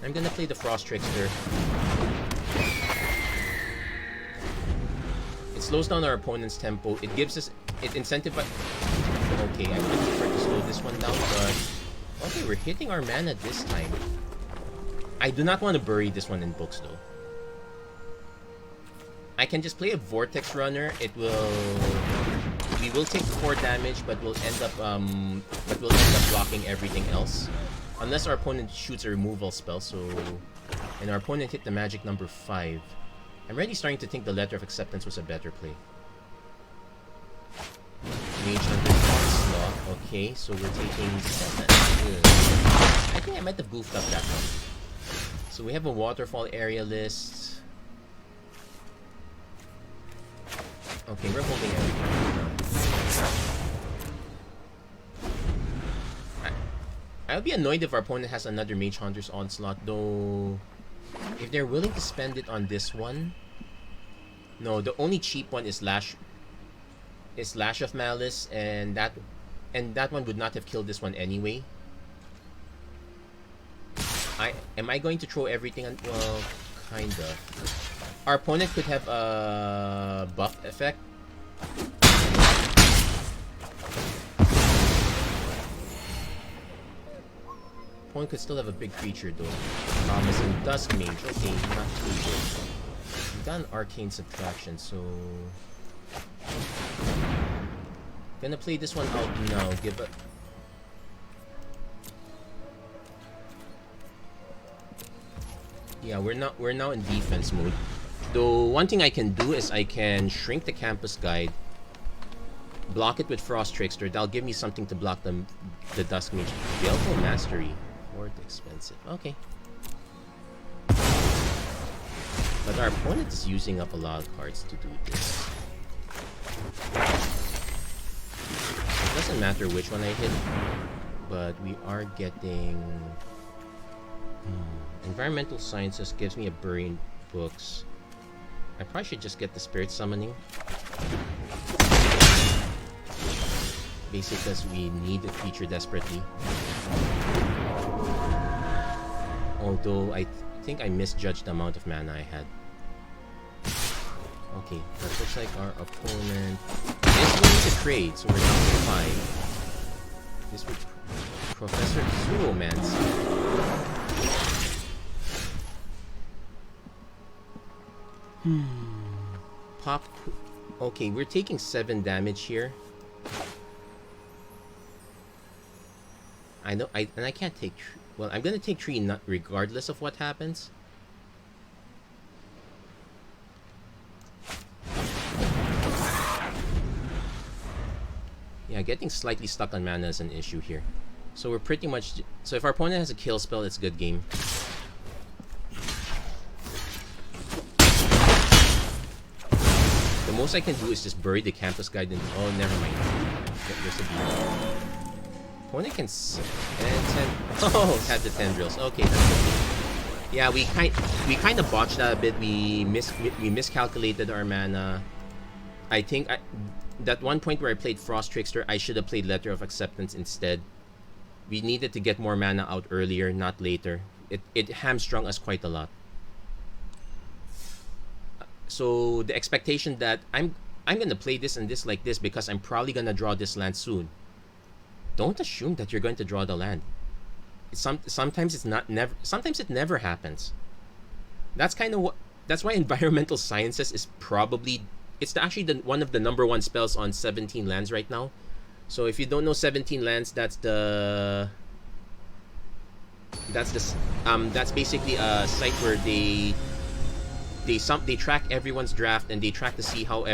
I'm gonna play the Frost Trickster. It slows down our opponent's tempo. It gives us... It incentivizes... Okay, I would prefer to slow this one down, but... Okay, we're hitting our mana this time. I do not want to bury this one in books, though. I can just play a Vortex Runner. It will... We will take 4 damage, but we'll end up blocking everything else. Unless our opponent shoots a removal spell, so... And our opponent hit the magic number 5. I'm already starting to think the Letter of Acceptance was a better play. Mage Hunter Onslaught. Okay, so we're taking 7. Good. I think I might have goofed up that one. So we have a Waterfall area list. Okay, we're holding everything now. I would be annoyed if our opponent has another Mage Hunter's Onslaught, though. If they're willing to spend it on this one. No, the only cheap one is Lash of Malice, and that one would not have killed this one anyway. Am I going to throw everything on? Well, kinda. Our opponent could have a buff effect. Opponent could still have a big creature though. Promising Dusk Mage. Okay, not too good. We've done Arcane Subtraction, so... Gonna play this one out now. Give it... Yeah, we're now in defense mode. Though one thing I can do is I can shrink the Campus Guide, block it with Frost Trickster. That'll give me something to block the Dusk Mage. Delta Mastery. Expensive. Okay. But our opponent is using up a lot of cards to do this. It doesn't matter which one I hit, but we are getting... Environmental Sciences gives me a Burying Books. I probably should just get the Spirit Summoning. Basically because we need a creature desperately. Although I think I misjudged the amount of mana I had. Okay, that looks like our opponent is willing to trade, so we're down to 5. This would Professor Zoomancy. Pop. Okay, we're taking 7 damage here. I know, and I can't take. Well, I'm gonna take 3 regardless of what happens. Yeah, getting slightly stuck on mana is an issue here. So we're pretty much... So if our opponent has a kill spell, it's a good game. The most I can do is just bury the Campus Guide in... Oh, never mind. There's a beat. Opponent can... And 10... Oh, had the tendrils. Okay, that's good. Yeah, we kind of botched that a bit. We miscalculated our mana. I think... that one point where I played Frost Trickster, I should have played Letter of Acceptance instead. We needed to get more mana out earlier, not later. It hamstrung us quite a lot. So the expectation that I'm gonna play this and this like this because I'm probably gonna draw this land soon. Don't assume that you're going to draw the land. Sometimes it's not never. Sometimes it never happens. That's kind of what. That's why Environmental Sciences is probably. It's actually one of the #1 spells on 17 lands right now. So if you don't know 17 lands, that's basically a site where they track everyone's draft and they track to see how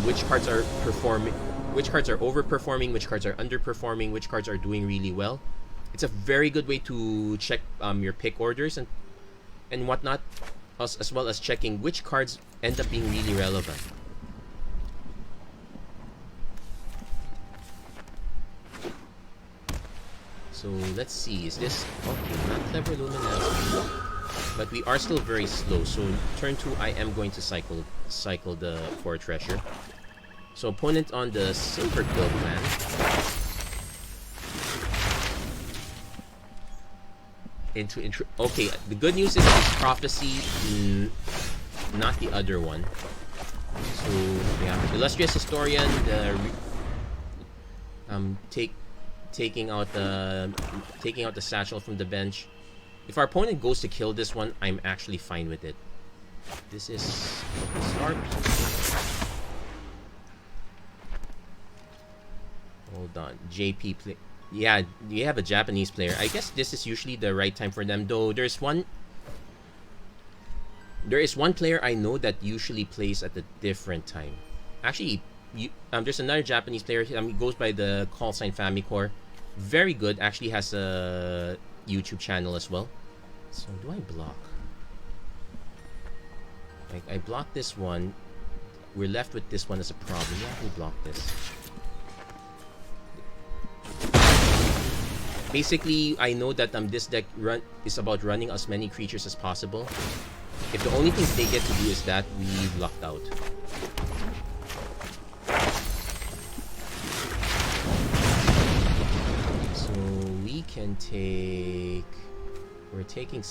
which cards are performing, which cards are overperforming, which cards are underperforming, which cards are doing really well. It's a very good way to check your pick orders and whatnot, as well as checking which cards end up being really relevant. So let's see, is this okay? Not Clever Luminance, but we are still very slow. So turn 2, I am going to cycle the 4 treasure. So opponent on the Silver Quill plan. Okay, the good news is it's Prophecy, not the other one. So yeah, Illustrious Historian, taking out the satchel from the bench. If our opponent goes to kill this one, I'm actually fine with it. This is Star Piece. Hold on, JP play. Yeah, you have a Japanese player. I guess this is usually the right time for them, though. There is one player I know that usually plays at a different time. Actually, there's another Japanese player. He goes by the call sign Famicor. Very good. Actually has a YouTube channel as well. So do I block? Like, I block this one. We're left with this one as a problem. Yeah, I can block this. Basically, I know that this deck is about running as many creatures as possible. If the only thing they get to do is that, we lucked out. So we can take... We're taking...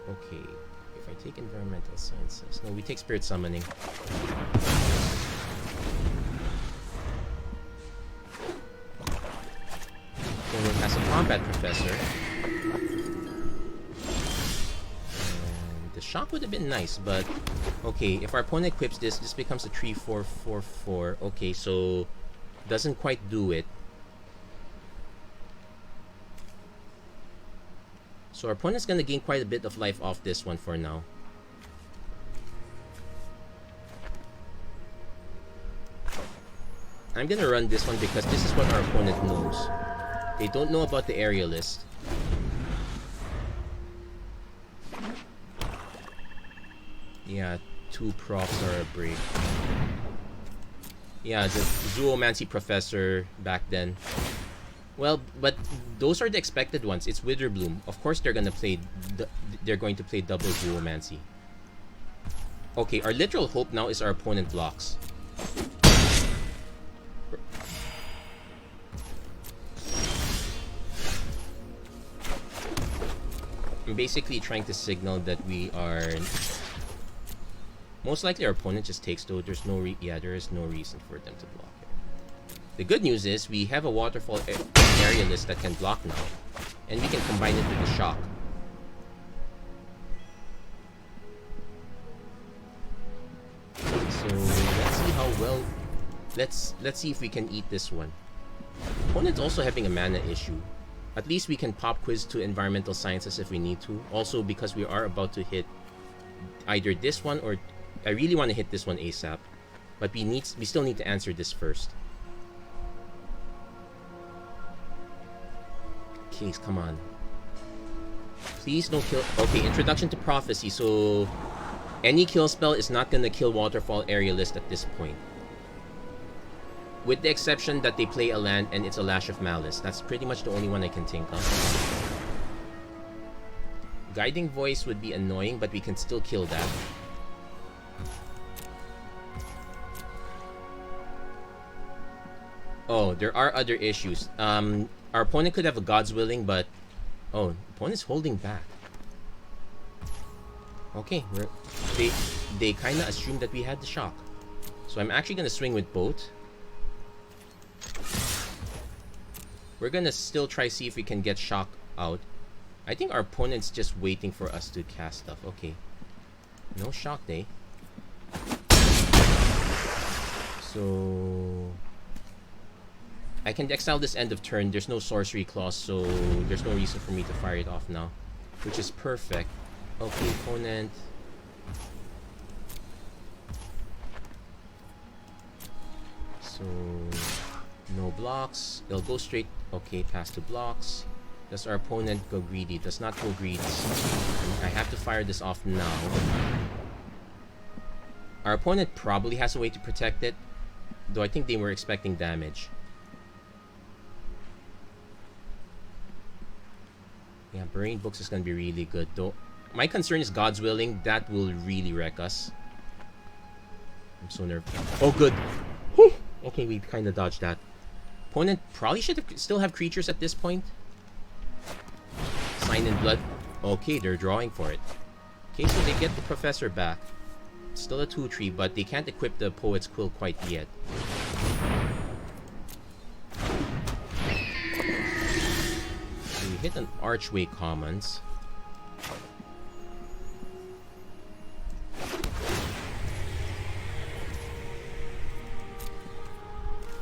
Okay. If I take Environmental Sciences... No, we take Spirit Summoning. As a Combat Professor. And the shock would have been nice, but... Okay, if our opponent equips this becomes a 3-4-4-4. Okay, so... Doesn't quite do it. So our opponent's gonna gain quite a bit of life off this one for now. I'm gonna run this one because this is what our opponent knows. They don't know about the Aerialist. Yeah, 2 profs are a break. Yeah, the Zoomancy Professor back then. Well, but those are the expected ones. It's Witherbloom. Of course they're going to play double Zoomancy. Okay, our literal hope now is our opponent blocks. I'm basically trying to signal that we are... Most likely our opponent just takes, though. There is no reason for them to block it. The good news is we have a Waterfall Aerialist that can block now. And we can combine it with the Shock. So let's see how well... Let's see if we can eat this one. Opponent's also having a mana issue. At least we can pop quiz to Environmental Sciences if we need to. Also, because we are about to hit either this one or... I really want to hit this one ASAP. But we still need to answer this first. Okay, come on. Please don't kill... Okay, Introduction to Prophecy. So, any kill spell is not going to kill Waterfall Aerialist at this point. With the exception that they play a land and it's a Lash of Malice. That's pretty much the only one I can think of. Guiding Voice would be annoying, but we can still kill that. Oh, there are other issues. Our opponent could have a God's Willing, but... Oh, opponent's holding back. Okay, they kind of assumed that we had the Shock. So I'm actually going to swing with both. We're going to still try see if we can get Shock out. I think our opponent's just waiting for us to cast stuff. Okay. No Shock Day. So... I can exile this end of turn. There's no sorcery clause, so there's no reason for me to fire it off now. Which is perfect. Okay, opponent. So no blocks. It'll go straight. Okay, pass to blocks. Does our opponent go greedy? Does not go greedy. I have to fire this off now. Our opponent probably has a way to protect it, though I think they were expecting damage. Yeah, Brain Books is going to be really good, though. My concern is God's Willing. That will really wreck us. I'm so nervous. Oh, good. Whew. Okay, we kind of dodged that. Opponent probably should still have creatures at this point. Sign in Blood. Okay, they're drawing for it. Okay, so they get the Professor back. Still a 2-3, but they can't equip the Poet's Quill quite yet. So we hit an Archway Commons.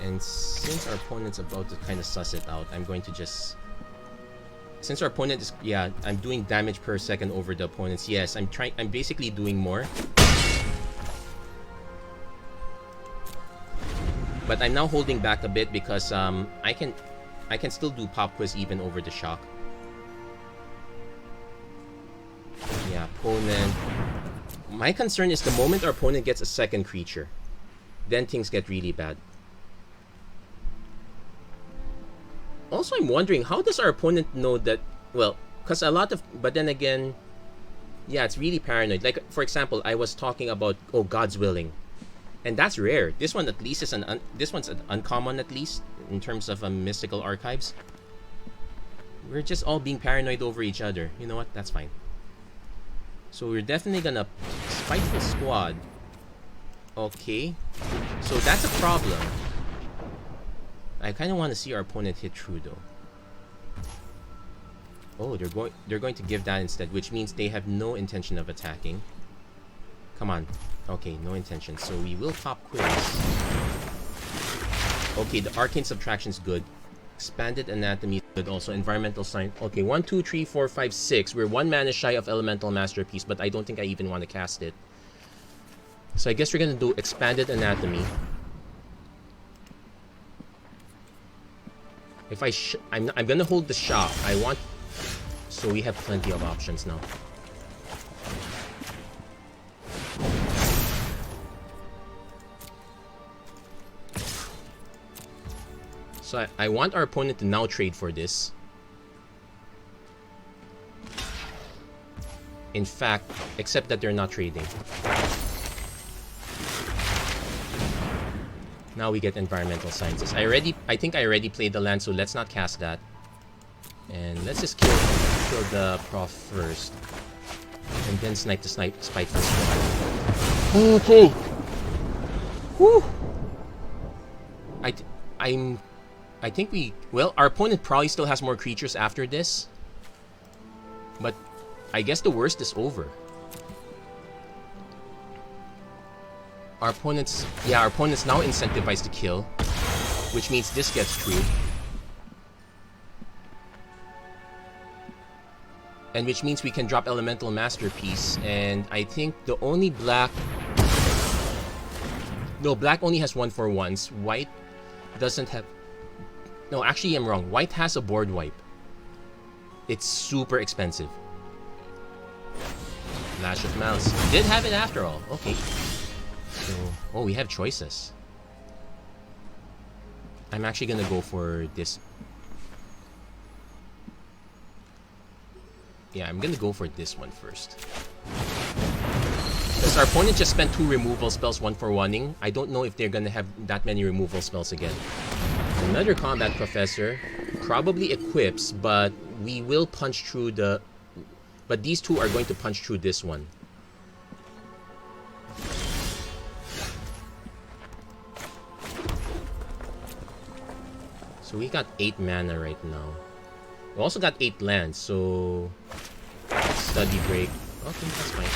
And since our opponent's about to kind of suss it out, I'm going to just... Since our opponent is... Yeah, I'm doing damage per second over the opponent's. Yes, I'm basically doing more. But I'm now holding back a bit because I can still do Pop Quiz even over the shock. Yeah, opponent... My concern is the moment our opponent gets a second creature, then things get really bad. Also, I'm wondering, how does our opponent know that... Well, because a lot of... But then again... Yeah, it's really paranoid. Like, for example, I was talking about, oh, God's Willing. And that's rare. This one at least is this one's an uncommon at least, in terms of mystical archives. We're just all being paranoid over each other. You know what? That's fine. So we're definitely gonna... Spiteful Squad. Okay. So that's a problem. I kind of want to see our opponent hit true though. Oh, they're going to give that instead, which means they have no intention of attacking. Come on. Okay, no intention. So we will pop Quiz. Okay, the Arcane Subtraction's good. Expanded Anatomy is good also. Environmental Sign. Okay, 1, 2, 3, 4, 5, 6. We're 1 mana shy of Elemental Masterpiece, but I don't think I even want to cast it. So I guess we're gonna do Expanded Anatomy. If I'm gonna hold the shop. I want... So we have plenty of options now. So I want our opponent to now trade for this. In fact, except that they're not trading. Now we get Environmental Sciences. I think I already played the land, so let's not cast that. And let's just kill the Prof first. And then snipe the Spiteful Squad. Okay. Whew. I think we... Well, our opponent probably still has more creatures after this. But I guess the worst is over. Our opponent's now incentivized to kill, which means this gets true. And which means we can drop Elemental Masterpiece, and I think the only black... No, black only has 1/1s. White doesn't have... No, actually I'm wrong. White has a board wipe. It's super expensive. Lash of Malice. Did have it after all. Okay. So, oh, we have choices. I'm actually gonna go for this. Yeah, I'm gonna go for this one first. Because our opponent just spent 2 removal spells 1/1ing. I don't know if they're gonna have that many removal spells again. Another Combat Professor. Probably equips, but we will punch through the... But these two are going to punch through this one. So we got 8 mana right now. We also got 8 lands, so... Study Break. Okay, that's fine.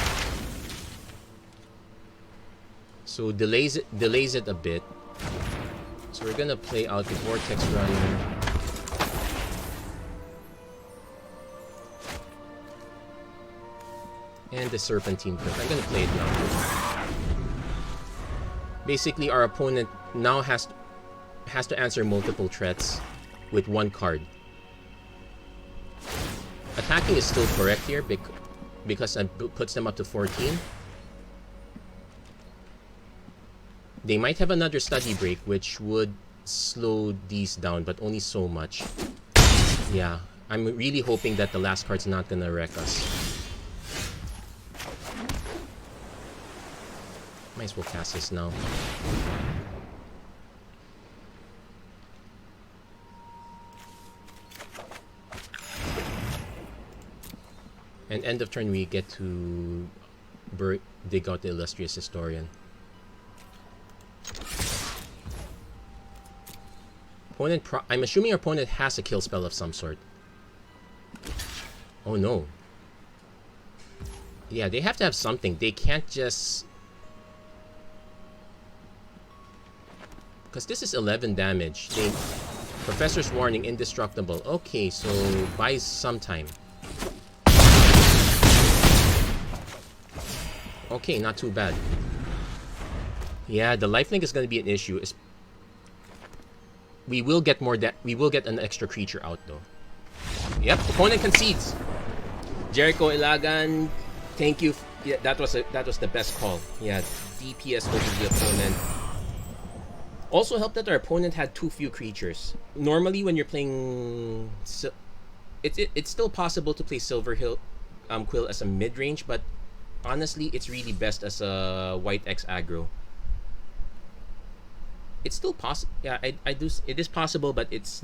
So delays it a bit. So we're gonna play out the Vortex Runner. And the Serpentine Cliff. I'm gonna play it now. Basically, our opponent now has to... has to answer multiple threats with one card. Attacking is still correct here because it puts them up to 14. They might have another study break, which would slow these down, but only so much. Yeah, I'm really hoping that the last card's not gonna wreck us. Might as well cast this now. And end of turn, we get to dig out the Illustrious Historian. Opponent I'm assuming our opponent has a kill spell of some sort. Oh no. Yeah, they have to have something. They can't just... Because this is 11 damage. Professor's Warning, indestructible. Okay, so buy some time. Okay, not too bad. Yeah, the lifelink is going to be an issue. We will get an extra creature out though. Yep, opponent concedes. Jericho Ilagan, thank you. Yeah, that was the best call. Yeah, DPS over the opponent. Also helped that our opponent had too few creatures. Normally, when you're playing, it's still possible to play Silverhill Quill as a mid range, but honestly, it's really best as a white X aggro. It's still possible. Yeah, it is possible, but it's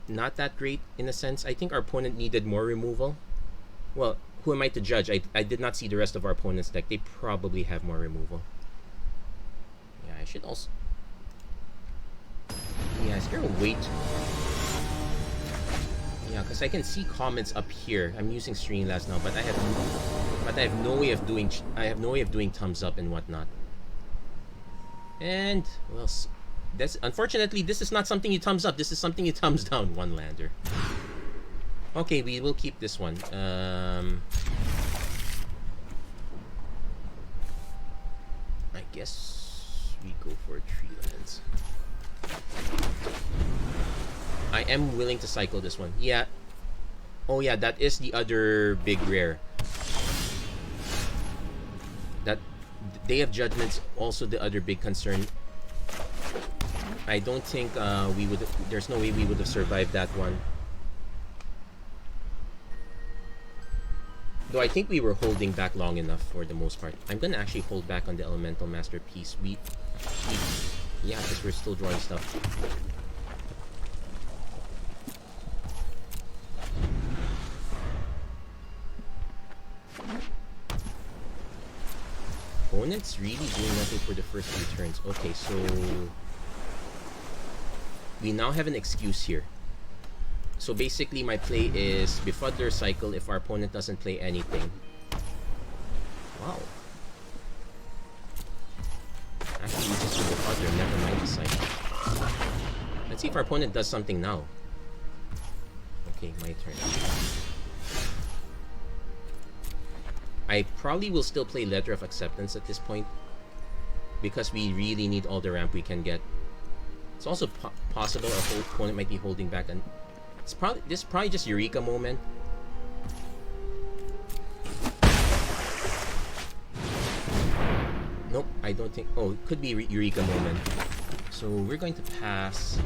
not that great in a sense. I think our opponent needed more removal. Well, who am I to judge? I did not see the rest of our opponent's deck. They probably have more removal. Yeah, I should also... Yeah, is there a way to... Yeah, because I can see comments up here. I'm using Streamlabs now, but I have no way of doing... I have no way of doing thumbs up and whatnot. And, well... Unfortunately, this is not something you thumbs up. This is something you thumbs down. One lander. Okay, we will keep this one. I guess we go for 3 lands. I am willing to cycle this one. Yeah. Oh yeah, that is the other big rare. That Day of Judgment's also the other big concern. I don't think we would... There's no way we would have survived that one. Though I think we were holding back long enough for the most part. I'm gonna actually hold back on the Elemental Masterpiece. Yeah, because we're still drawing stuff. Opponent's really doing nothing for the first few turns. Okay, so... we now have an excuse here. So basically my play is Befuddler cycle if our opponent doesn't play anything. Wow. Actually we just do Befuddler, never mind the cycle. Let's see if our opponent does something now. Okay, my turn. I probably will still play Letter of Acceptance at this point, because we really need all the ramp we can get. It's also possible our opponent might be holding back, and this is probably just Eureka moment. Nope, I don't think... Oh, it could be Eureka moment. So we're going to pass.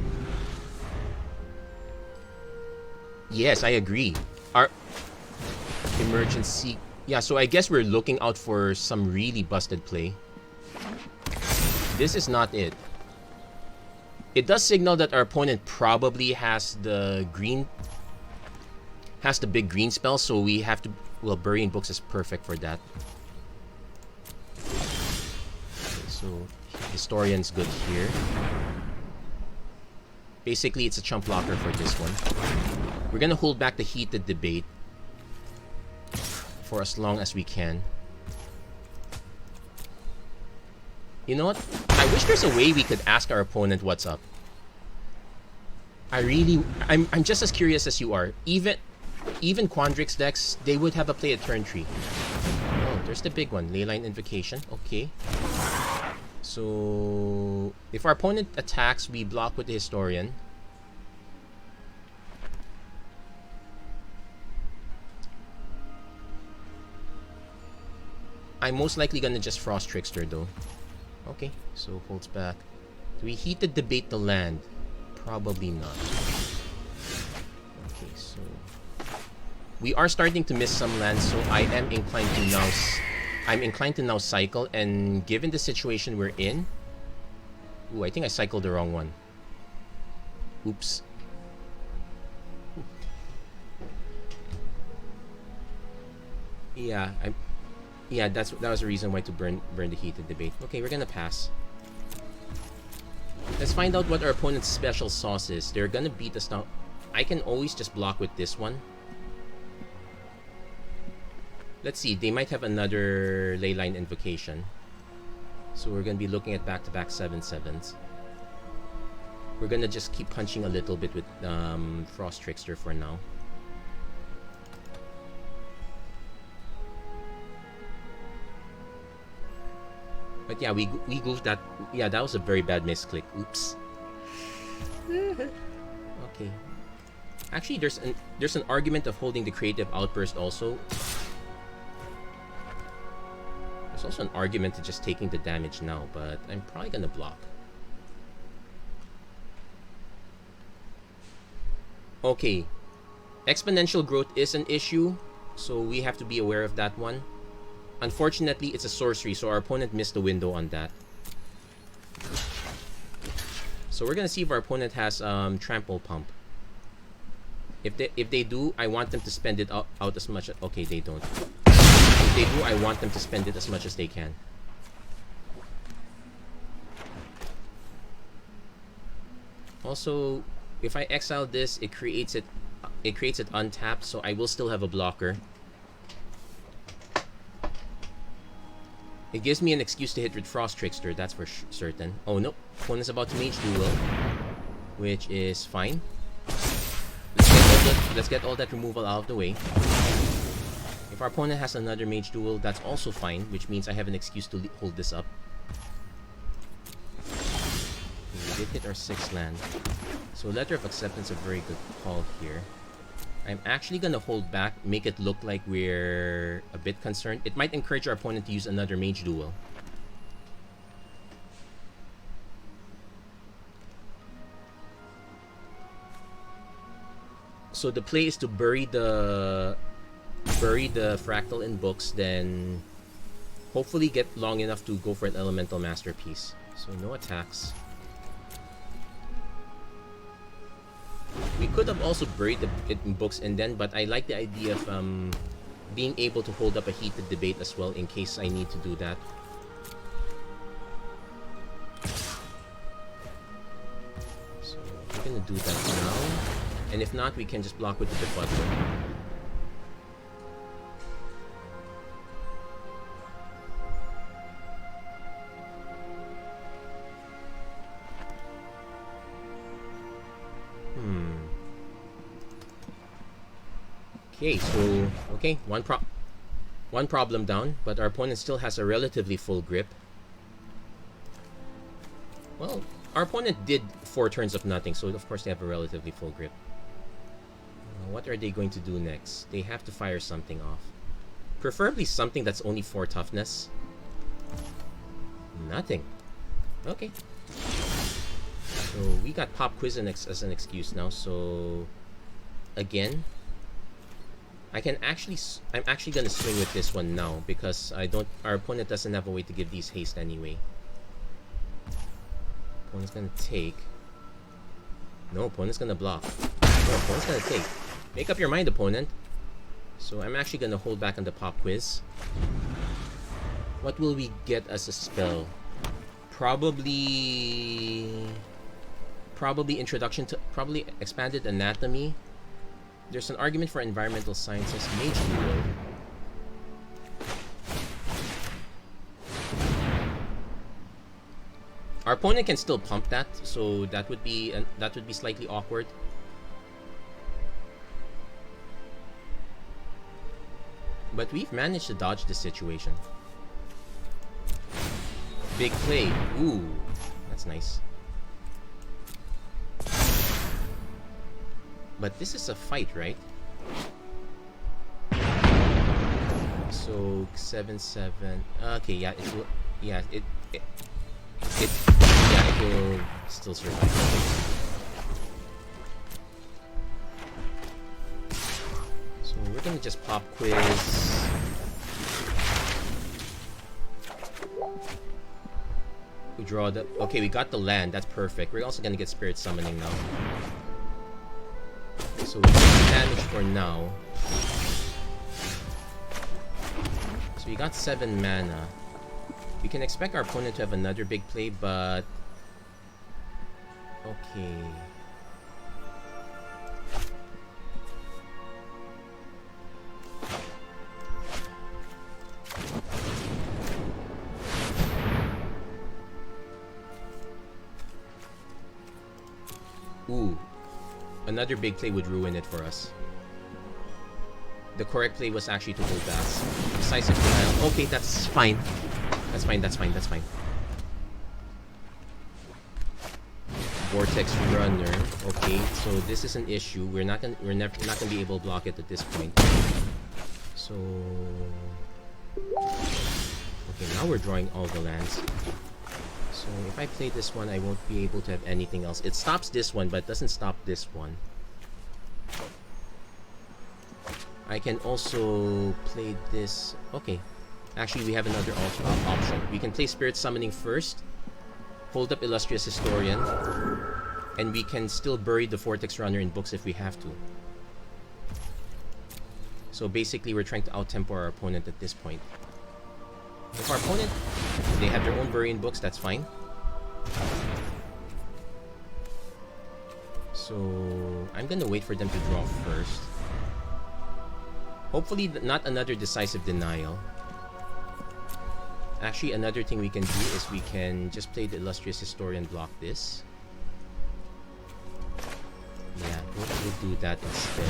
Yes, I agree. Our emergency... Yeah, so I guess we're looking out for some really busted play. This is not it. It does signal that our opponent probably has the green... has the big green spell, so we have to... Well, Burying Books is perfect for that. Okay, so Historian's good here. Basically, it's a chump blocker for this one. We're gonna hold back the Heated Debate for as long as we can. You know what? I wish there's a way we could ask our opponent what's up. I'm just as curious as you are. Even Quandrix decks, they would have a play at turn 3. Oh, there's the big one. Leyline Invocation. Okay. So if our opponent attacks, we block with the Historian. I'm most likely gonna just Frost Trickster though. Okay, so holds back. Do we heated debate the land? Probably not. Okay, so we are starting to miss some lands, so I am inclined to now. I'm inclined to now cycle, and given the situation we're in, ooh, I think I cycled the wrong one. Oops. Yeah, that was the reason why to burn the heated debate. Okay, we're gonna pass. Let's find out what our opponent's special sauce is. They're gonna beat us now. I can always just block with this one. Let's see, they might have another Leyline Invocation. So we're gonna be looking at back-to-back 7/7s. We're gonna just keep punching a little bit with Frost Trickster for now. But yeah, we goofed that. Yeah, that was a very bad misclick. Oops. Okay. Actually, there's an argument of holding the creative outburst also. There's also an argument to just taking the damage now, but I'm probably gonna block. Okay. Exponential growth is an issue, so we have to be aware of that one. Unfortunately, it's a sorcery, so our opponent missed the window on that. So we're gonna see if our opponent has Trample Pump. If they do, I want them to spend it out as much. Okay, they don't. If they do, I want them to spend it as much as they can. Also, if I exile this, it creates it untapped, so I will still have a blocker. It gives me an excuse to hit with Frost Trickster, that's for certain. Oh no, opponent's about to Mage Duel, which is fine. Let's get all that removal out of the way. If our opponent has another Mage Duel, that's also fine, which means I have an excuse to hold this up. We did hit our 6th land. So Letter of Acceptance, a very good call here. I'm actually gonna hold back, make it look like we're a bit concerned. It might encourage our opponent to use another Mage Duel. So the play is to bury the Fractal in books, then hopefully get long enough to go for an Elemental Masterpiece. So no attacks. We could have also buried it in books and then, but I like the idea of being able to hold up a heated debate as well in case I need to do that. So we're gonna do that now, and if not, we can just block with the Befuddler. Okay, so one problem down, but our opponent still has a relatively full grip. Well, our opponent did 4 turns of nothing, so of course they have a relatively full grip. What are they going to do next? They have to fire something off. Preferably something that's only 4 toughness. Nothing. Okay. So we got Pop Quiz as an excuse now, so again, I'm actually gonna swing with this one now because our opponent doesn't have a way to give these haste anyway. Opponent's gonna take. No, opponent's gonna block. No, opponent's gonna take. Make up your mind, opponent. So I'm actually gonna hold back on the Pop Quiz. What will we get as a spell? Probably Expanded Anatomy. There's an argument for Environmental Sciences, Mage Duel. Our opponent can still pump that, so that would be slightly awkward. But we've managed to dodge the situation. Big play. Ooh, that's nice. But this is a fight, right? So 7/7. Okay, yeah, it will. Yeah, it will still survive. So we're gonna just pop quiz. We draw the. Okay, we got the land. That's perfect. We're also gonna get spirit summoning now. So we take damage for now. So we got 7 mana. We can expect our opponent to have another big play, but okay. Ooh. Another big play would ruin it for us. The correct play was actually to hold back. Decisive denial. Okay, that's fine. That's fine, that's fine, that's fine. Vortex Runner. Okay, so this is an issue. We're not gonna be able to block it at this point. So okay, now we're drawing all the lands. So if I play this one, I won't be able to have anything else. It stops this one, but doesn't stop this one. I can also play this. Okay, actually we have another option. We can play Spirit Summoning first, hold up Illustrious Historian, and we can still bury the Vortex Runner in books if we have to. So basically we're trying to out-tempo our opponent at this point. If our opponent, they have their own bury in books, that's fine. So I'm gonna wait for them to draw first. Hopefully not another decisive denial. Actually, another thing we can do is we can just play the Illustrious Historian, block this. Yeah, we'll do that instead.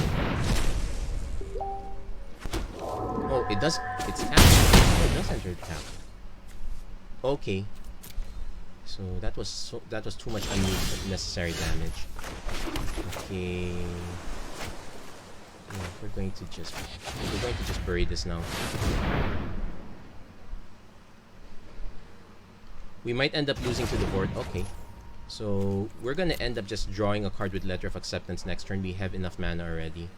Oh, it does. It's tapped. Oh, it does enter tap. Okay. So that was too much unnecessary damage. Okay. Yeah, we're going to just bury this now. We might end up losing to the board. Okay. So we're gonna end up just drawing a card with Letter of Acceptance next turn. We have enough mana already.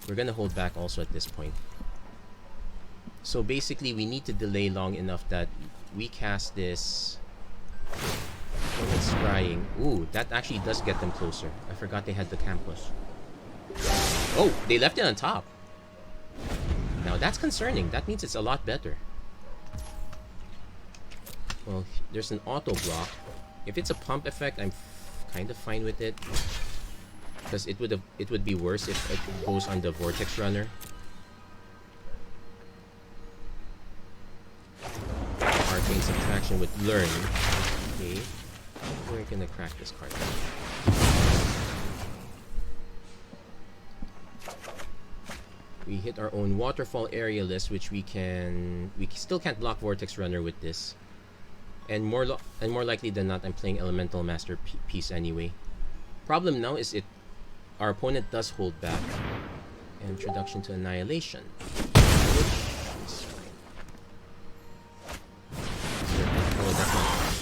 We're gonna hold back also at this point. So basically we need to delay long enough that we cast this. Oh, it's scrying. Ooh, that actually does get them closer. I forgot they had the campus. Oh, they left it on top. Now that's concerning. That means it's a lot better. Well, there's an auto block. If it's a pump effect, I'm kind of fine with it, because it would be worse if it goes on the Vortex Runner. Arcane Subtraction with Learn. Okay, we're gonna crack this card. We hit our own Waterfall area list, which we still can't block Vortex Runner with this. And more likely than not, I'm playing Elemental Masterpiece anyway. Problem now is our opponent does hold back. Introduction to Annihilation. Oh, that's not.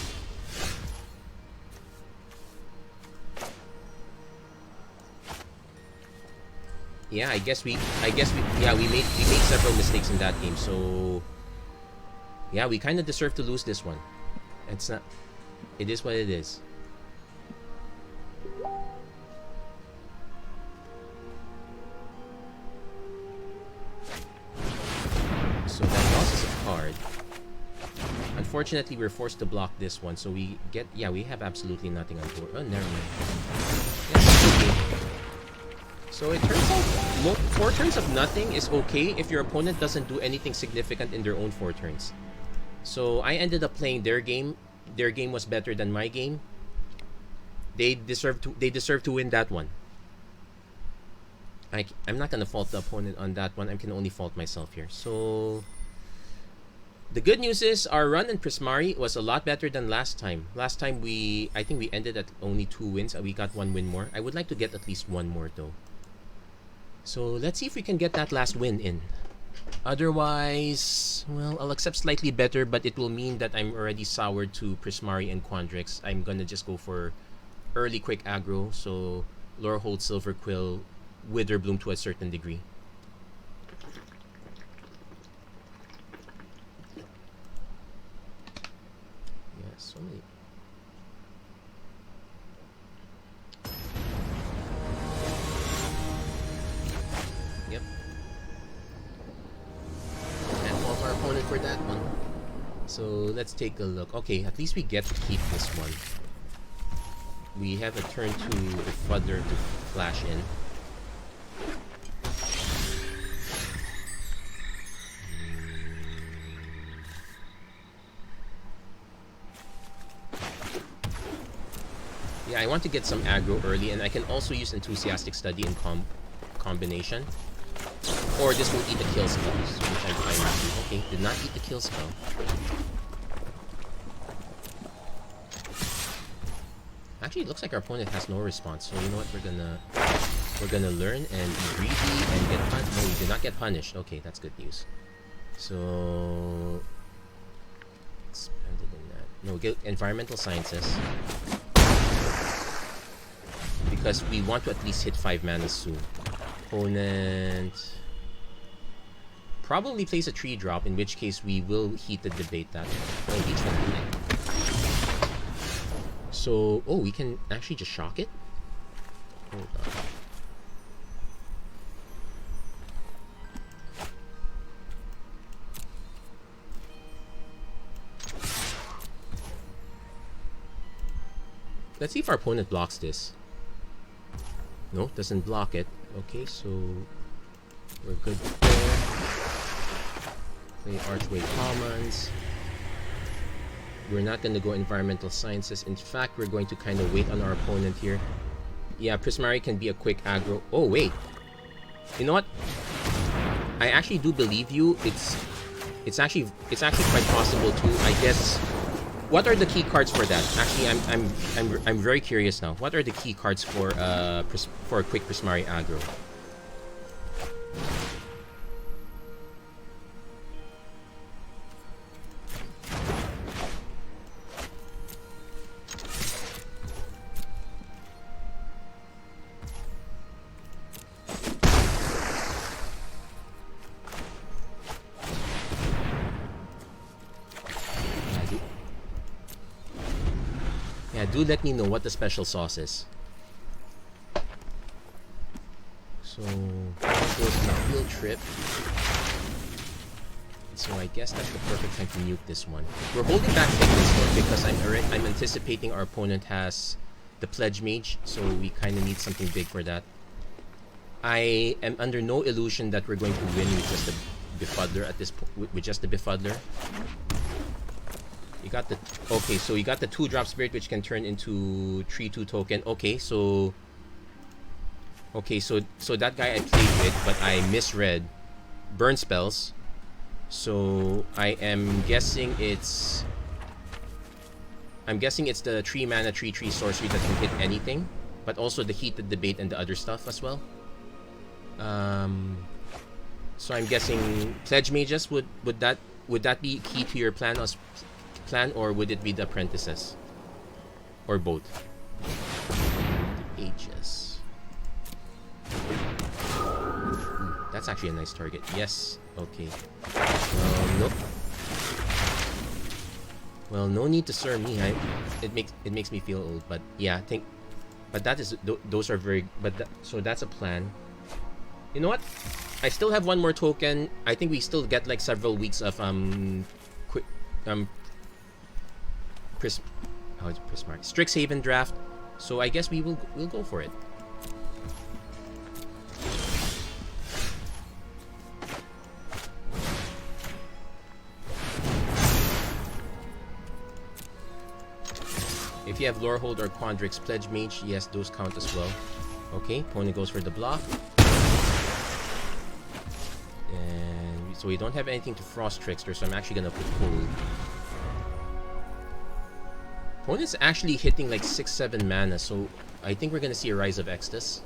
Yeah, I guess we made several mistakes in that game. So yeah, we kind of deserve to lose this one. It's not. It is what it is. So that loses a card. Unfortunately, we're forced to block this one. So we have absolutely nothing on board. Oh, never mind. Yeah, okay. So it turns out 4 turns of nothing is okay if your opponent doesn't do anything significant in their own 4 turns. So I ended up playing their game. Their game was better than my game. They deserve to win that one. I'm not gonna fault the opponent on that one. I can only fault myself here. So The good news is our run in Prismari was a lot better than last time. Last time I think we ended at only 2 wins. We got 1 win more. I would like to get at least 1 more though. So let's see if we can get that last win in. Otherwise, well, I'll accept slightly better, but it will mean that I'm already soured to Prismari and Quandrix. I'm gonna just go for early quick aggro, so Lorehold, Silver Quill, Witherbloom to a certain degree. Yeah, so many. Yep. Can't fault our opponent for that one. So let's take a look. Okay, at least we get to keep this one. We have a turn to the Fudder to flash in. Yeah, I want to get some aggro early, and I can also use Enthusiastic Study in combination. Or this will eat the kill spells, which I'm fine with. Okay, did not eat the kill spell. Actually, it looks like our opponent has no response. So you know what? We're gonna learn and be greedy and get punished. No, we did not get punished. Okay, that's good news. So expanded in that. No, get environmental sciences. Because we want to at least hit 5 mana soon. Opponent probably plays a 3-drop, in which case we will heat the debate that. Oh, each one. So, oh, we can actually just shock it? Hold on. Let's see if our opponent blocks this. No, doesn't block it. Okay, so we're good there. Play Archway Commons. We're not going to go Environmental Sciences. In fact, we're going to kind of wait on our opponent here. Yeah, Prismari can be a quick aggro. Oh, wait. You know what? I actually do believe you. It's actually quite possible too. I guess. What are the key cards for that? Actually, I'm very curious now. What are the key cards for a quick Prismari aggro? Do let me know what the special sauce is. So, goes to field trip. So I guess that's the perfect time to nuke this one. We're holding back this one because I'm anticipating our opponent has the Pledge Mage, so we kind of need something big for that. I am under no illusion that we're going to win with just the Befuddler at this point. With just the Befuddler. You got the okay, so you got the 2-drop spirit which can turn into 3/2 token. Okay, so that guy I played with, but I misread burn spells. So I am guessing it's the 3 mana 3/3 sorcery that can hit anything, but also the heated debate and the other stuff as well. So I'm guessing Pledge Mages would that be key to your plan, or would it be the apprentices? Or both? The Aegis. Ooh, that's actually a nice target. Yes. Okay. Nope. Well, no need to serve me. It makes me feel old, but yeah, those are very. So that's a plan. You know what? I still have one more token. I think we still get like several weeks of Prismari Strixhaven draft, so I guess we'll go for it. If you have Lorehold or Quandrix Pledge Mage, yes, those count as well. Okay, opponent goes for the block. And So we don't have anything to Frost Trickster, so I'm actually gonna put Cold. Opponent's actually hitting like 6-7 mana, so I think we're gonna see a Rise of Extus.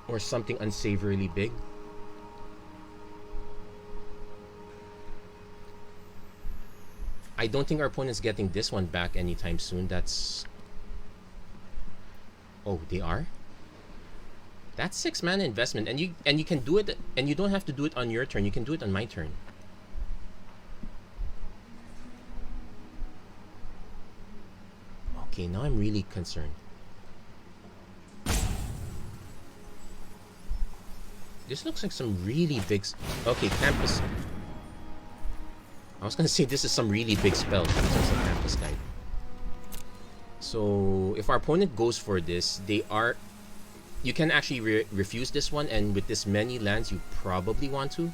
Or something unsavorily big. I don't think our opponent's getting this one back anytime soon. That's... Oh, they are? That's 6 mana investment, and you can do it, and you don't have to do it on your turn. You can do it on my turn. Okay, now I'm really concerned. This looks like some really big... Okay, Campus... I was gonna say this is some really big spell. Campus Guide. So, if our opponent goes for this, they are... You can actually refuse this one, and with this many lands, you probably want to.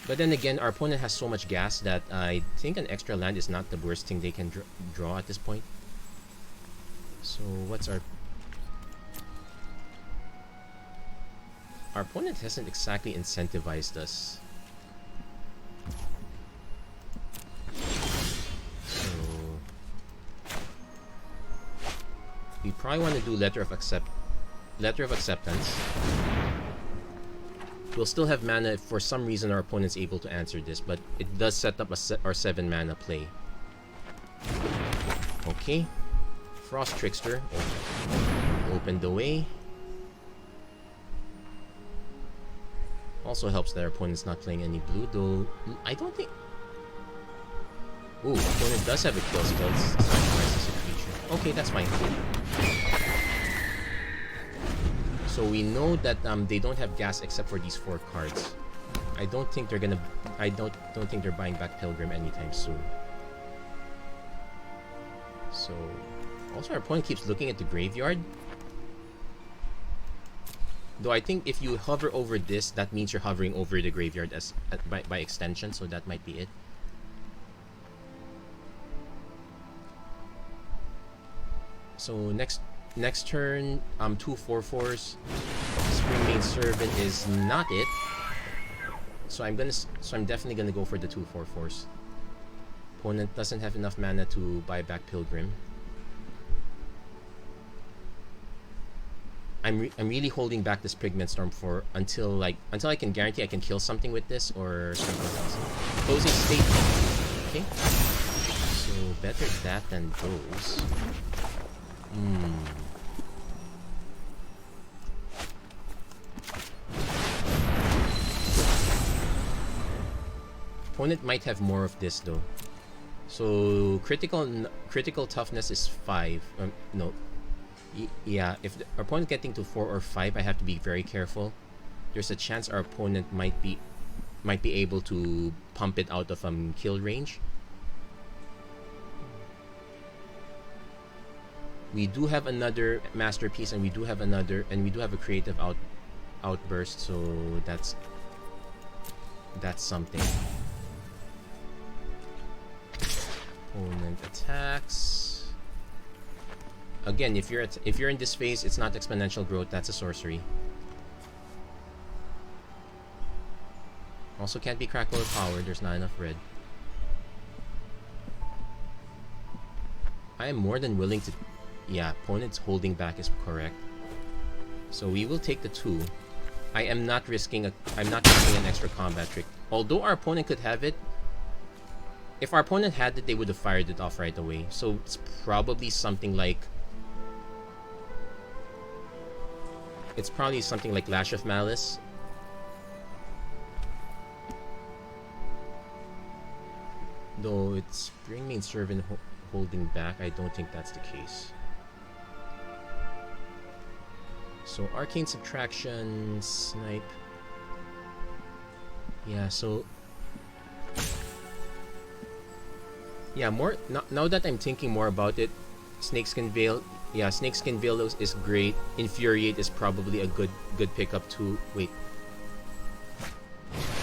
But then again, our opponent has so much gas that I think an extra land is not the worst thing they can draw at this point. So, what's our... Our opponent hasn't exactly incentivized us. So... We probably want to do Letter of Acceptance. We'll still have mana if for some reason our opponent's able to answer this, but it does set up our 7 mana play. Okay. Frost Trickster. Open the way. Also helps that our opponent's not playing any blue, though I don't think... Ooh, opponent does have a kill spell. Sacrifices a creature. Okay, that's fine. So we know that they don't have gas except for these 4 cards. I don't think they're gonna... I don't think they're buying back Pilgrim anytime soon. So... Also, our opponent keeps looking at the graveyard. Though I think if you hover over this, that means you're hovering over the graveyard as by extension, so that might be it. So next turn, 2 4/4s. Springmane Servant is not it. So I'm definitely gonna go for the 2 4/4s. Opponent doesn't have enough mana to buy back Pilgrim. I'm really holding back this Pigment Storm for until I can guarantee I can kill something with this or something else. Closing Statement. Okay. So better that than those. Opponent might have more of this though. So critical toughness is 5. No. Yeah, if our opponent getting to 4 or 5, I have to be very careful. There's a chance our opponent might be able to pump it out of kill range. We do have another masterpiece, and we do have a creative outburst, so that's something. Opponent attacks. Again, if you're in this phase, it's not exponential growth. That's a sorcery. Also can't be Crackle or Power. There's not enough red. I am more than willing to... Yeah, opponent's holding back is correct. So we will take the 2. I'm not risking an extra combat trick. Although our opponent could have it. If our opponent had it, they would have fired it off right away. So it's probably something like... It's probably something like Lash of Malice. Though it's Springmane Servant holding back, I don't think that's the case. So Arcane Subtraction, Snipe. Yeah, so... Yeah, now that I'm thinking more about it, Snakeskin Veil... Yeah, Snakeskin Veil is great. Infuriate is probably a good pickup too. Wait.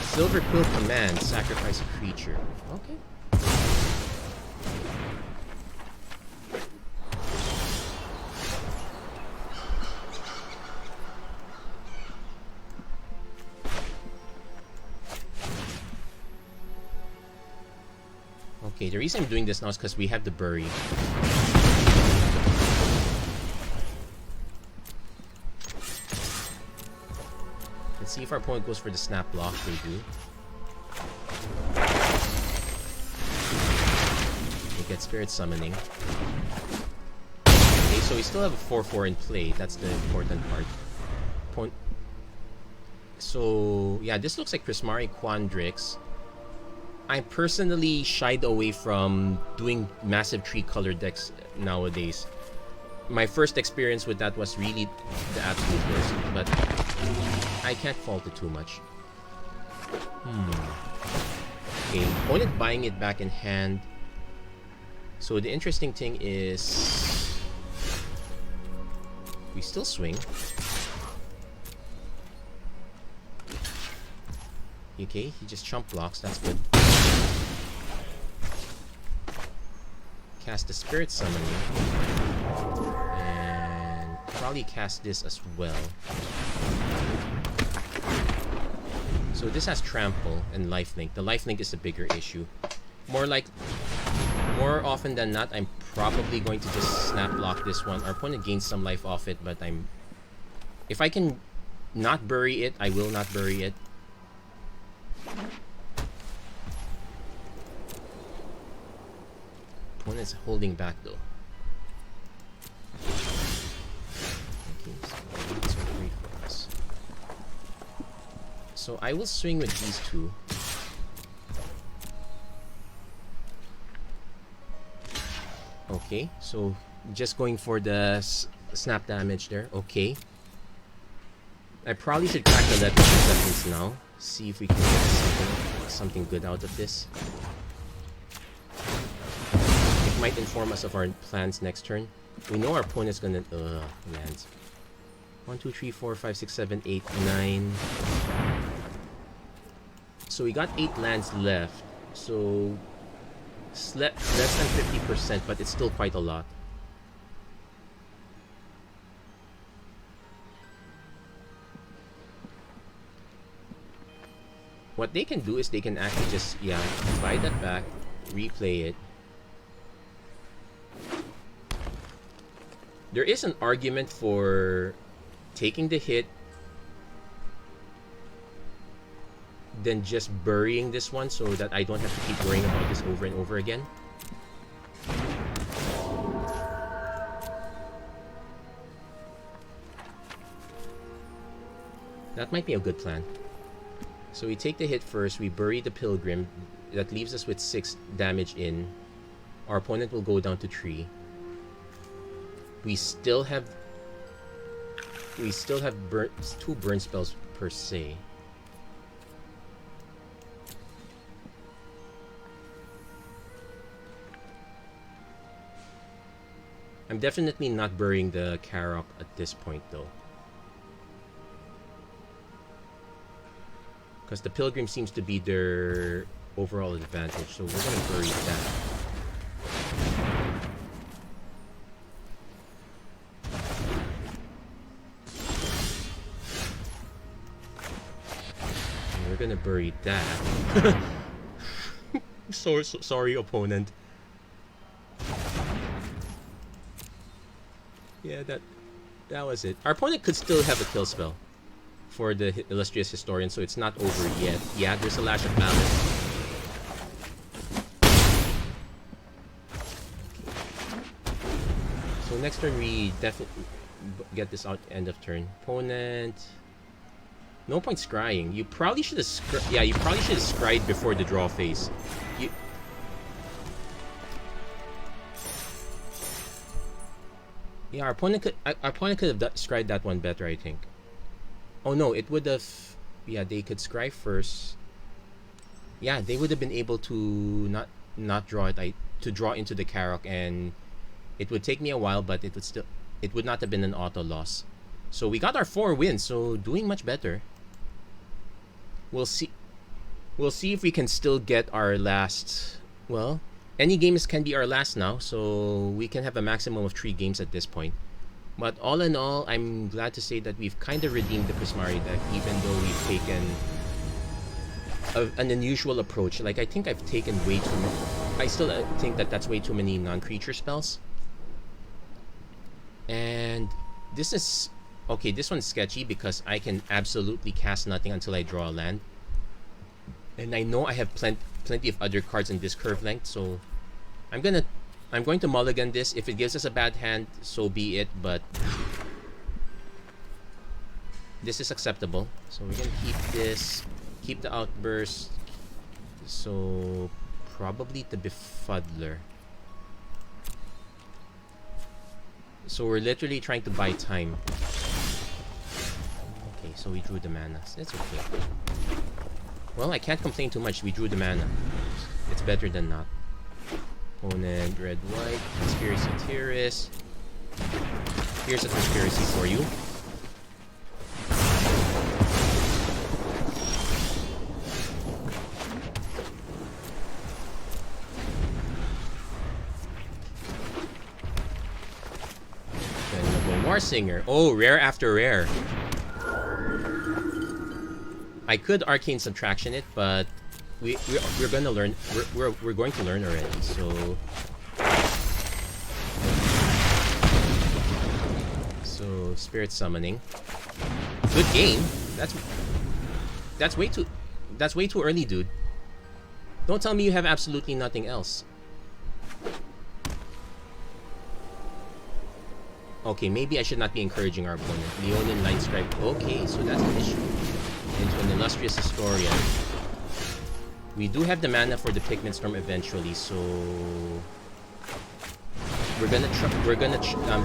Silver Quill Command, sacrifice a creature. Okay. Okay, the reason I'm doing this now is because we have the bury. Let's see if our opponent goes for the snap block. They do. They get Spirit Summoning. Okay, so we still have a 4-4 in play. That's the important part. So, yeah, this looks like Prismari Quandrix. I personally shied away from doing massive tree color decks nowadays. My first experience with that was really the absolute worst, but I can't fault it too much. Okay, opponent buying it back in hand. So the interesting thing is we still swing. Okay, he just chump blocks, that's good. Cast the Spirit Summoning. And probably cast this as well. So this has Trample and Lifelink. The Lifelink is the bigger issue. More often than not, I'm probably going to just snap block this one. Our opponent gains some life off it, but if I can not bury it, I will not bury it. Opponent's holding back though. Okay, so that's great for us. So I will swing with these two. Okay, so just going for the snap damage there. Okay. I probably should crack the Leopard Acceptance now. See if we can get something good out of this. It might inform us of our plans next turn. We know our opponent's gonna lands. 1, 2, 3, 4, 5, 6, 7, 8, 9. So we got 8 lands left. So less than 50%, but it's still quite a lot. What they can do is they can actually just, buy that back, replay it. There is an argument for taking the hit, then just burying this one so that I don't have to keep worrying about this over and over again. That might be a good plan. So we take the hit first, we bury the Pilgrim. That leaves us with 6 damage in. Our opponent will go down to 3. We still have 2 burn spells per se. I'm definitely not burying the Karok at this point though. Because the Pilgrim seems to be their overall advantage, so we're going to bury that. And we're going to bury that. so sorry, opponent. Yeah, that was it. Our opponent could still have a kill spell for the Illustrious Historian, so it's not over yet. Yeah, there's a Lash of Malice. So next turn we definitely get this out end of turn. Opponent, no point scrying. You probably should have scryed before the draw phase. Yeah, our opponent could have scryed that one better, I think. Oh no, it would have... Yeah, they could scry first. Yeah, they would have been able to not draw it. To draw into the Karok, and it would take me a while, but it would not have been an auto loss. So we got our 4 wins, so doing much better. We'll see if we can still get our last... Well, any games can be our last now, so we can have a maximum of 3 games at this point. But all in all, I'm glad to say that we've kind of redeemed the Prismari deck, even though we've taken an unusual approach. Like, I think I've taken way too much. I still think that that's way too many non-creature spells. And this is... Okay, this one's sketchy because I can absolutely cast nothing until I draw a land. And I know I have plenty of other cards in this curve length, so I'm going to mulligan this. If it gives us a bad hand, so be it, but this is acceptable. So we're gonna keep this, keep the outburst. So probably the Befuddler. So we're literally trying to buy time. Okay, so we drew the mana. It's okay. Well, I can't complain too much. We drew the mana. It's better than not. Opponent, red, white, conspiracy theorist. Here's a conspiracy for you. War Singer. Oh, rare after rare. I could arcane subtraction it, but we're gonna learn. We're going to learn already. So spirit summoning. Good game. That's way too early, dude. Don't tell me you have absolutely nothing else. Okay, maybe I should not be encouraging our opponent. Leonin Line Strike. Okay, so that's an issue. Into an Illustrious Historian. We do have the mana for the Pigment Storm eventually, so we're gonna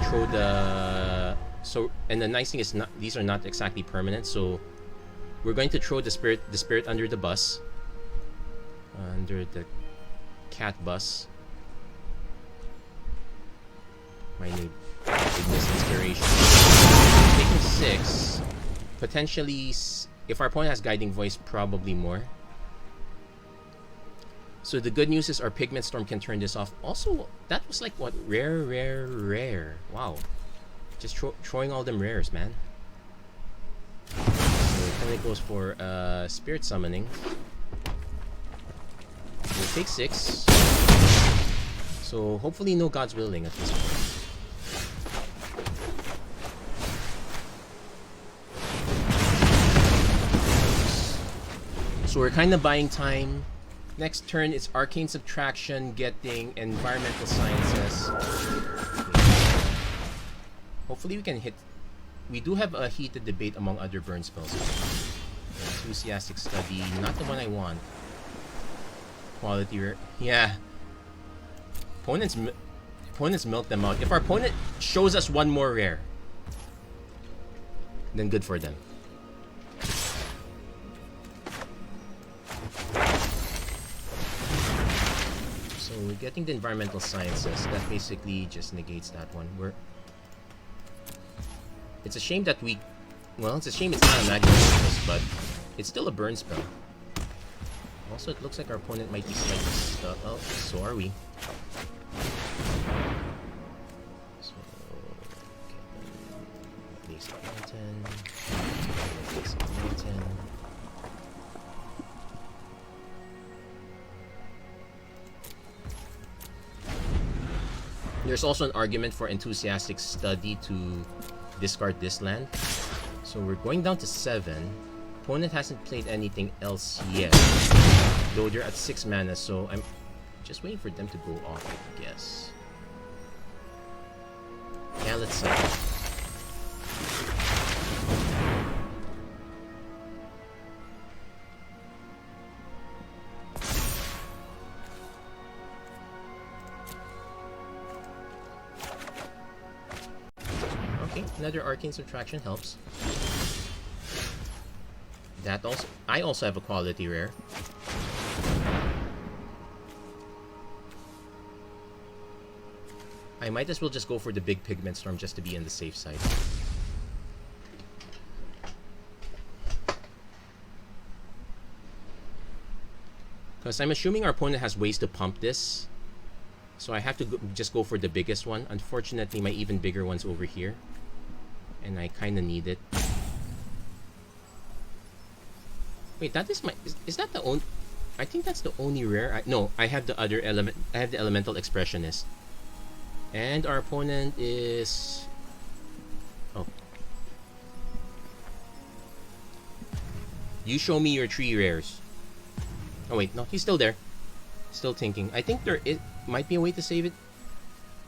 throw the... So, and the nice thing is these are not exactly permanent, so we're going to throw the spirit under the bus, under the cat bus. Might need Ignis Inspiration. Taking 6, potentially. If our opponent has Guiding Voice, probably more. So the good news is our Pigment Storm can turn this off. Also, that was like, what? Rare. Wow. Just throwing all them rares, man. So opponent goes for Spirit Summoning. We'll take 6. So hopefully no God's Willing at this point. So we're kind of buying time. Next turn, it's Arcane Subtraction, getting Environmental Sciences. Hopefully we can hit... We do have a heated debate among other burn spells. Enthusiastic Study, not the one I want. Quality rare. Yeah. Opponents milk them out. If our opponent shows us one more rare, then good for them. So we're getting the Environmental Sciences. That basically just negates that one. It's a shame that we... Well, it's a shame it's not a magic spell, but it's still a burn spell. Also, it looks like our opponent might be slightly stuck. Oh, so are we. So... Basic Mountain. Basic Mountain. There's also an argument for Enthusiastic Study to discard this land. So we're going down to 7. Opponent hasn't played anything else yet. Though they're at 6 mana, so I'm just waiting for them to go off, I guess. Yeah, let's see. Another Arcane Subtraction helps. That also, I also have a quality rare. I might as well just go for the big Pigment Storm just to be on the safe side. Because I'm assuming our opponent has ways to pump this. So I have to just go for the biggest one. Unfortunately, my even bigger one's over here. And I kind of need it. Wait, that is my... Is that the only... I think that's the only rare. No, I have the other element. I have the elemental expressionist. And our opponent is... Oh. You show me your 3 rares. Oh wait, no, he's still there. Still thinking. I think there might be a way to save it.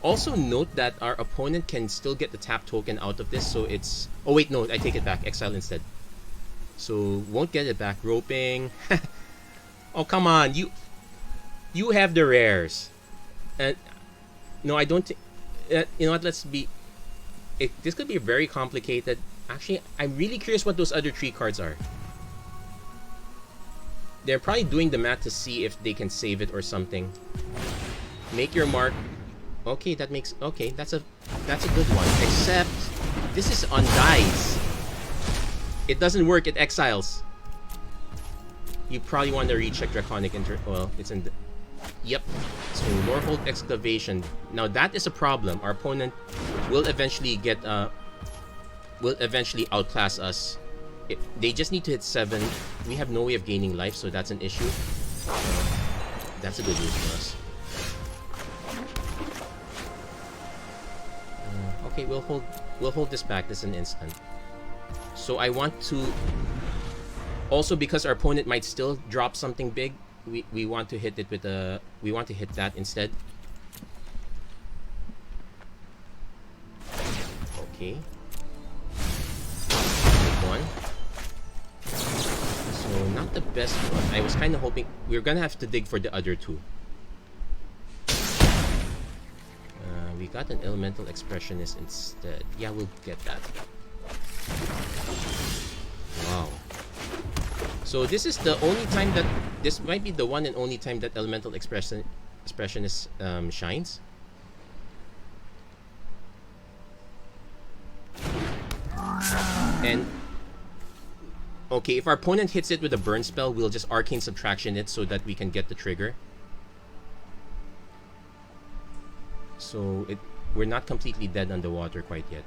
Also note that our opponent can still get the tap token out of this, so it's... Oh wait, no, I take it back. Exile instead. So, won't get it back. Roping. Oh, come on. You have the rares. And... No, I don't think... you know what, let's be... This could be very complicated. Actually, I'm really curious what those other 3 cards are. They're probably doing the math to see if they can save it or something. Make your mark. Okay, that makes... Okay, that's a good one. Except, this is on dice. It doesn't work, it exiles. You probably want to recheck Draconic Well, it's in the... Yep. So, Lorehold Excavation. Now, that is a problem. Our opponent will eventually get... will eventually outclass us. They just need to hit 7. We have no way of gaining life, so that's an issue. That's a good news for us. Okay, we'll hold this back. This is an instant. So I want to... Also, because our opponent might still drop something big, we want to hit it with a... We want to hit that instead. Okay. Big one. So, not the best one. I was kind of hoping... We were gonna have to dig for the other 2. We got an Elemental Expressionist instead. Yeah, we'll get that. Wow. So, this is the only time that... This might be the one and only time that Elemental Expressionist shines. And... Okay, if our opponent hits it with a burn spell, we'll just Arcane Subtraction it so that we can get the trigger. So, we're not completely dead on the water quite yet.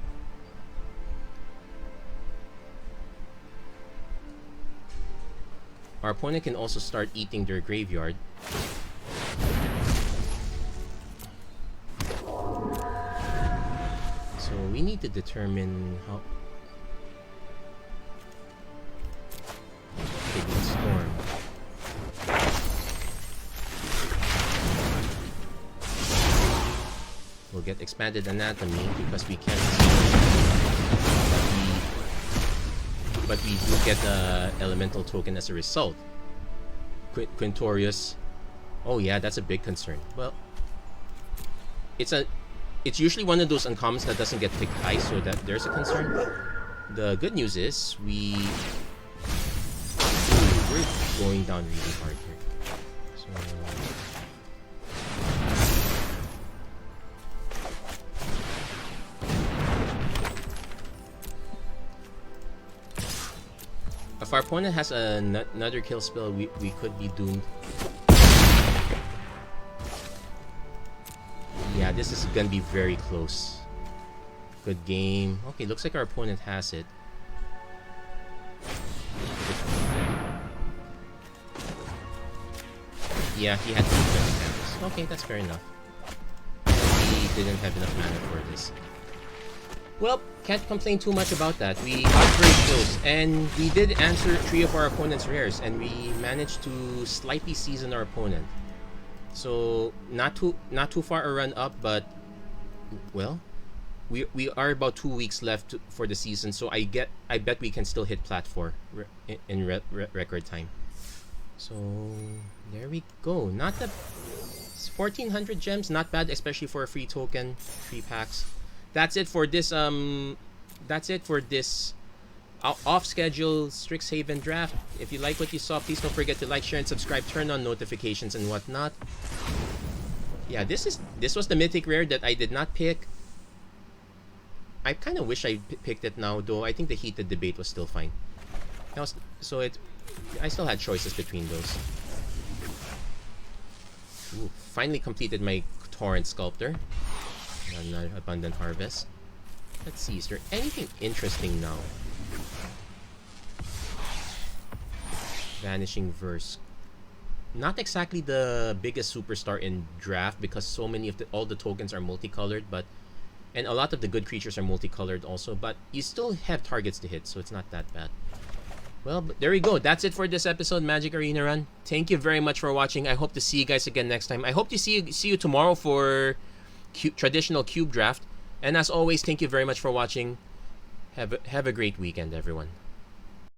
Our opponent can also start eating their graveyard. So, we need to determine how... Storm. We'll get Expanded Anatomy because we can't see. But we do get the Elemental token as a result. Quintorius. Oh yeah, that's a big concern. Well, it's usually one of those uncommons that doesn't get picked high, so that there's a concern. The good news is we're going down really hard here. So if our opponent has another kill spell, we could be doomed. Yeah, this is gonna be very close. Good game. Okay, looks like our opponent has it. Yeah, he had to defense. Okay, that's fair enough. He didn't have enough mana for this. Well, can't complain too much about that. We got very close, and we did answer 3 of our opponent's rares, and we managed to slightly season our opponent. So not too far a run up, but well, we are about 2 weeks left for the season, so I bet we can still hit plat 4 in record time. So there we go. Not the 1400 gems, not bad, especially for a free token, 3 packs. That's it for this off-schedule Strixhaven draft. If you like what you saw, please don't forget to like, share, and subscribe. Turn on notifications and whatnot. Yeah, this was the mythic rare that I did not pick. I kind of wish I picked it now, though. I think the heated debate was still fine. I still had choices between those. Ooh, finally completed my Torrent Sculptor. Another Abundant Harvest. Let's see, is there anything interesting now? Vanishing Verse. not exactly the biggest superstar in draft because so many of all the tokens are multicolored, but and a lot of the good creatures are multicolored also, but you still have targets to hit, so it's not that bad. Well, but there we go. That's it for this episode, Magic Arena Run. Thank you very much for watching. I hope to see you guys again next time. I hope to see you tomorrow for traditional cube draft. And as always, thank you very much for watching. Have a great weekend, everyone.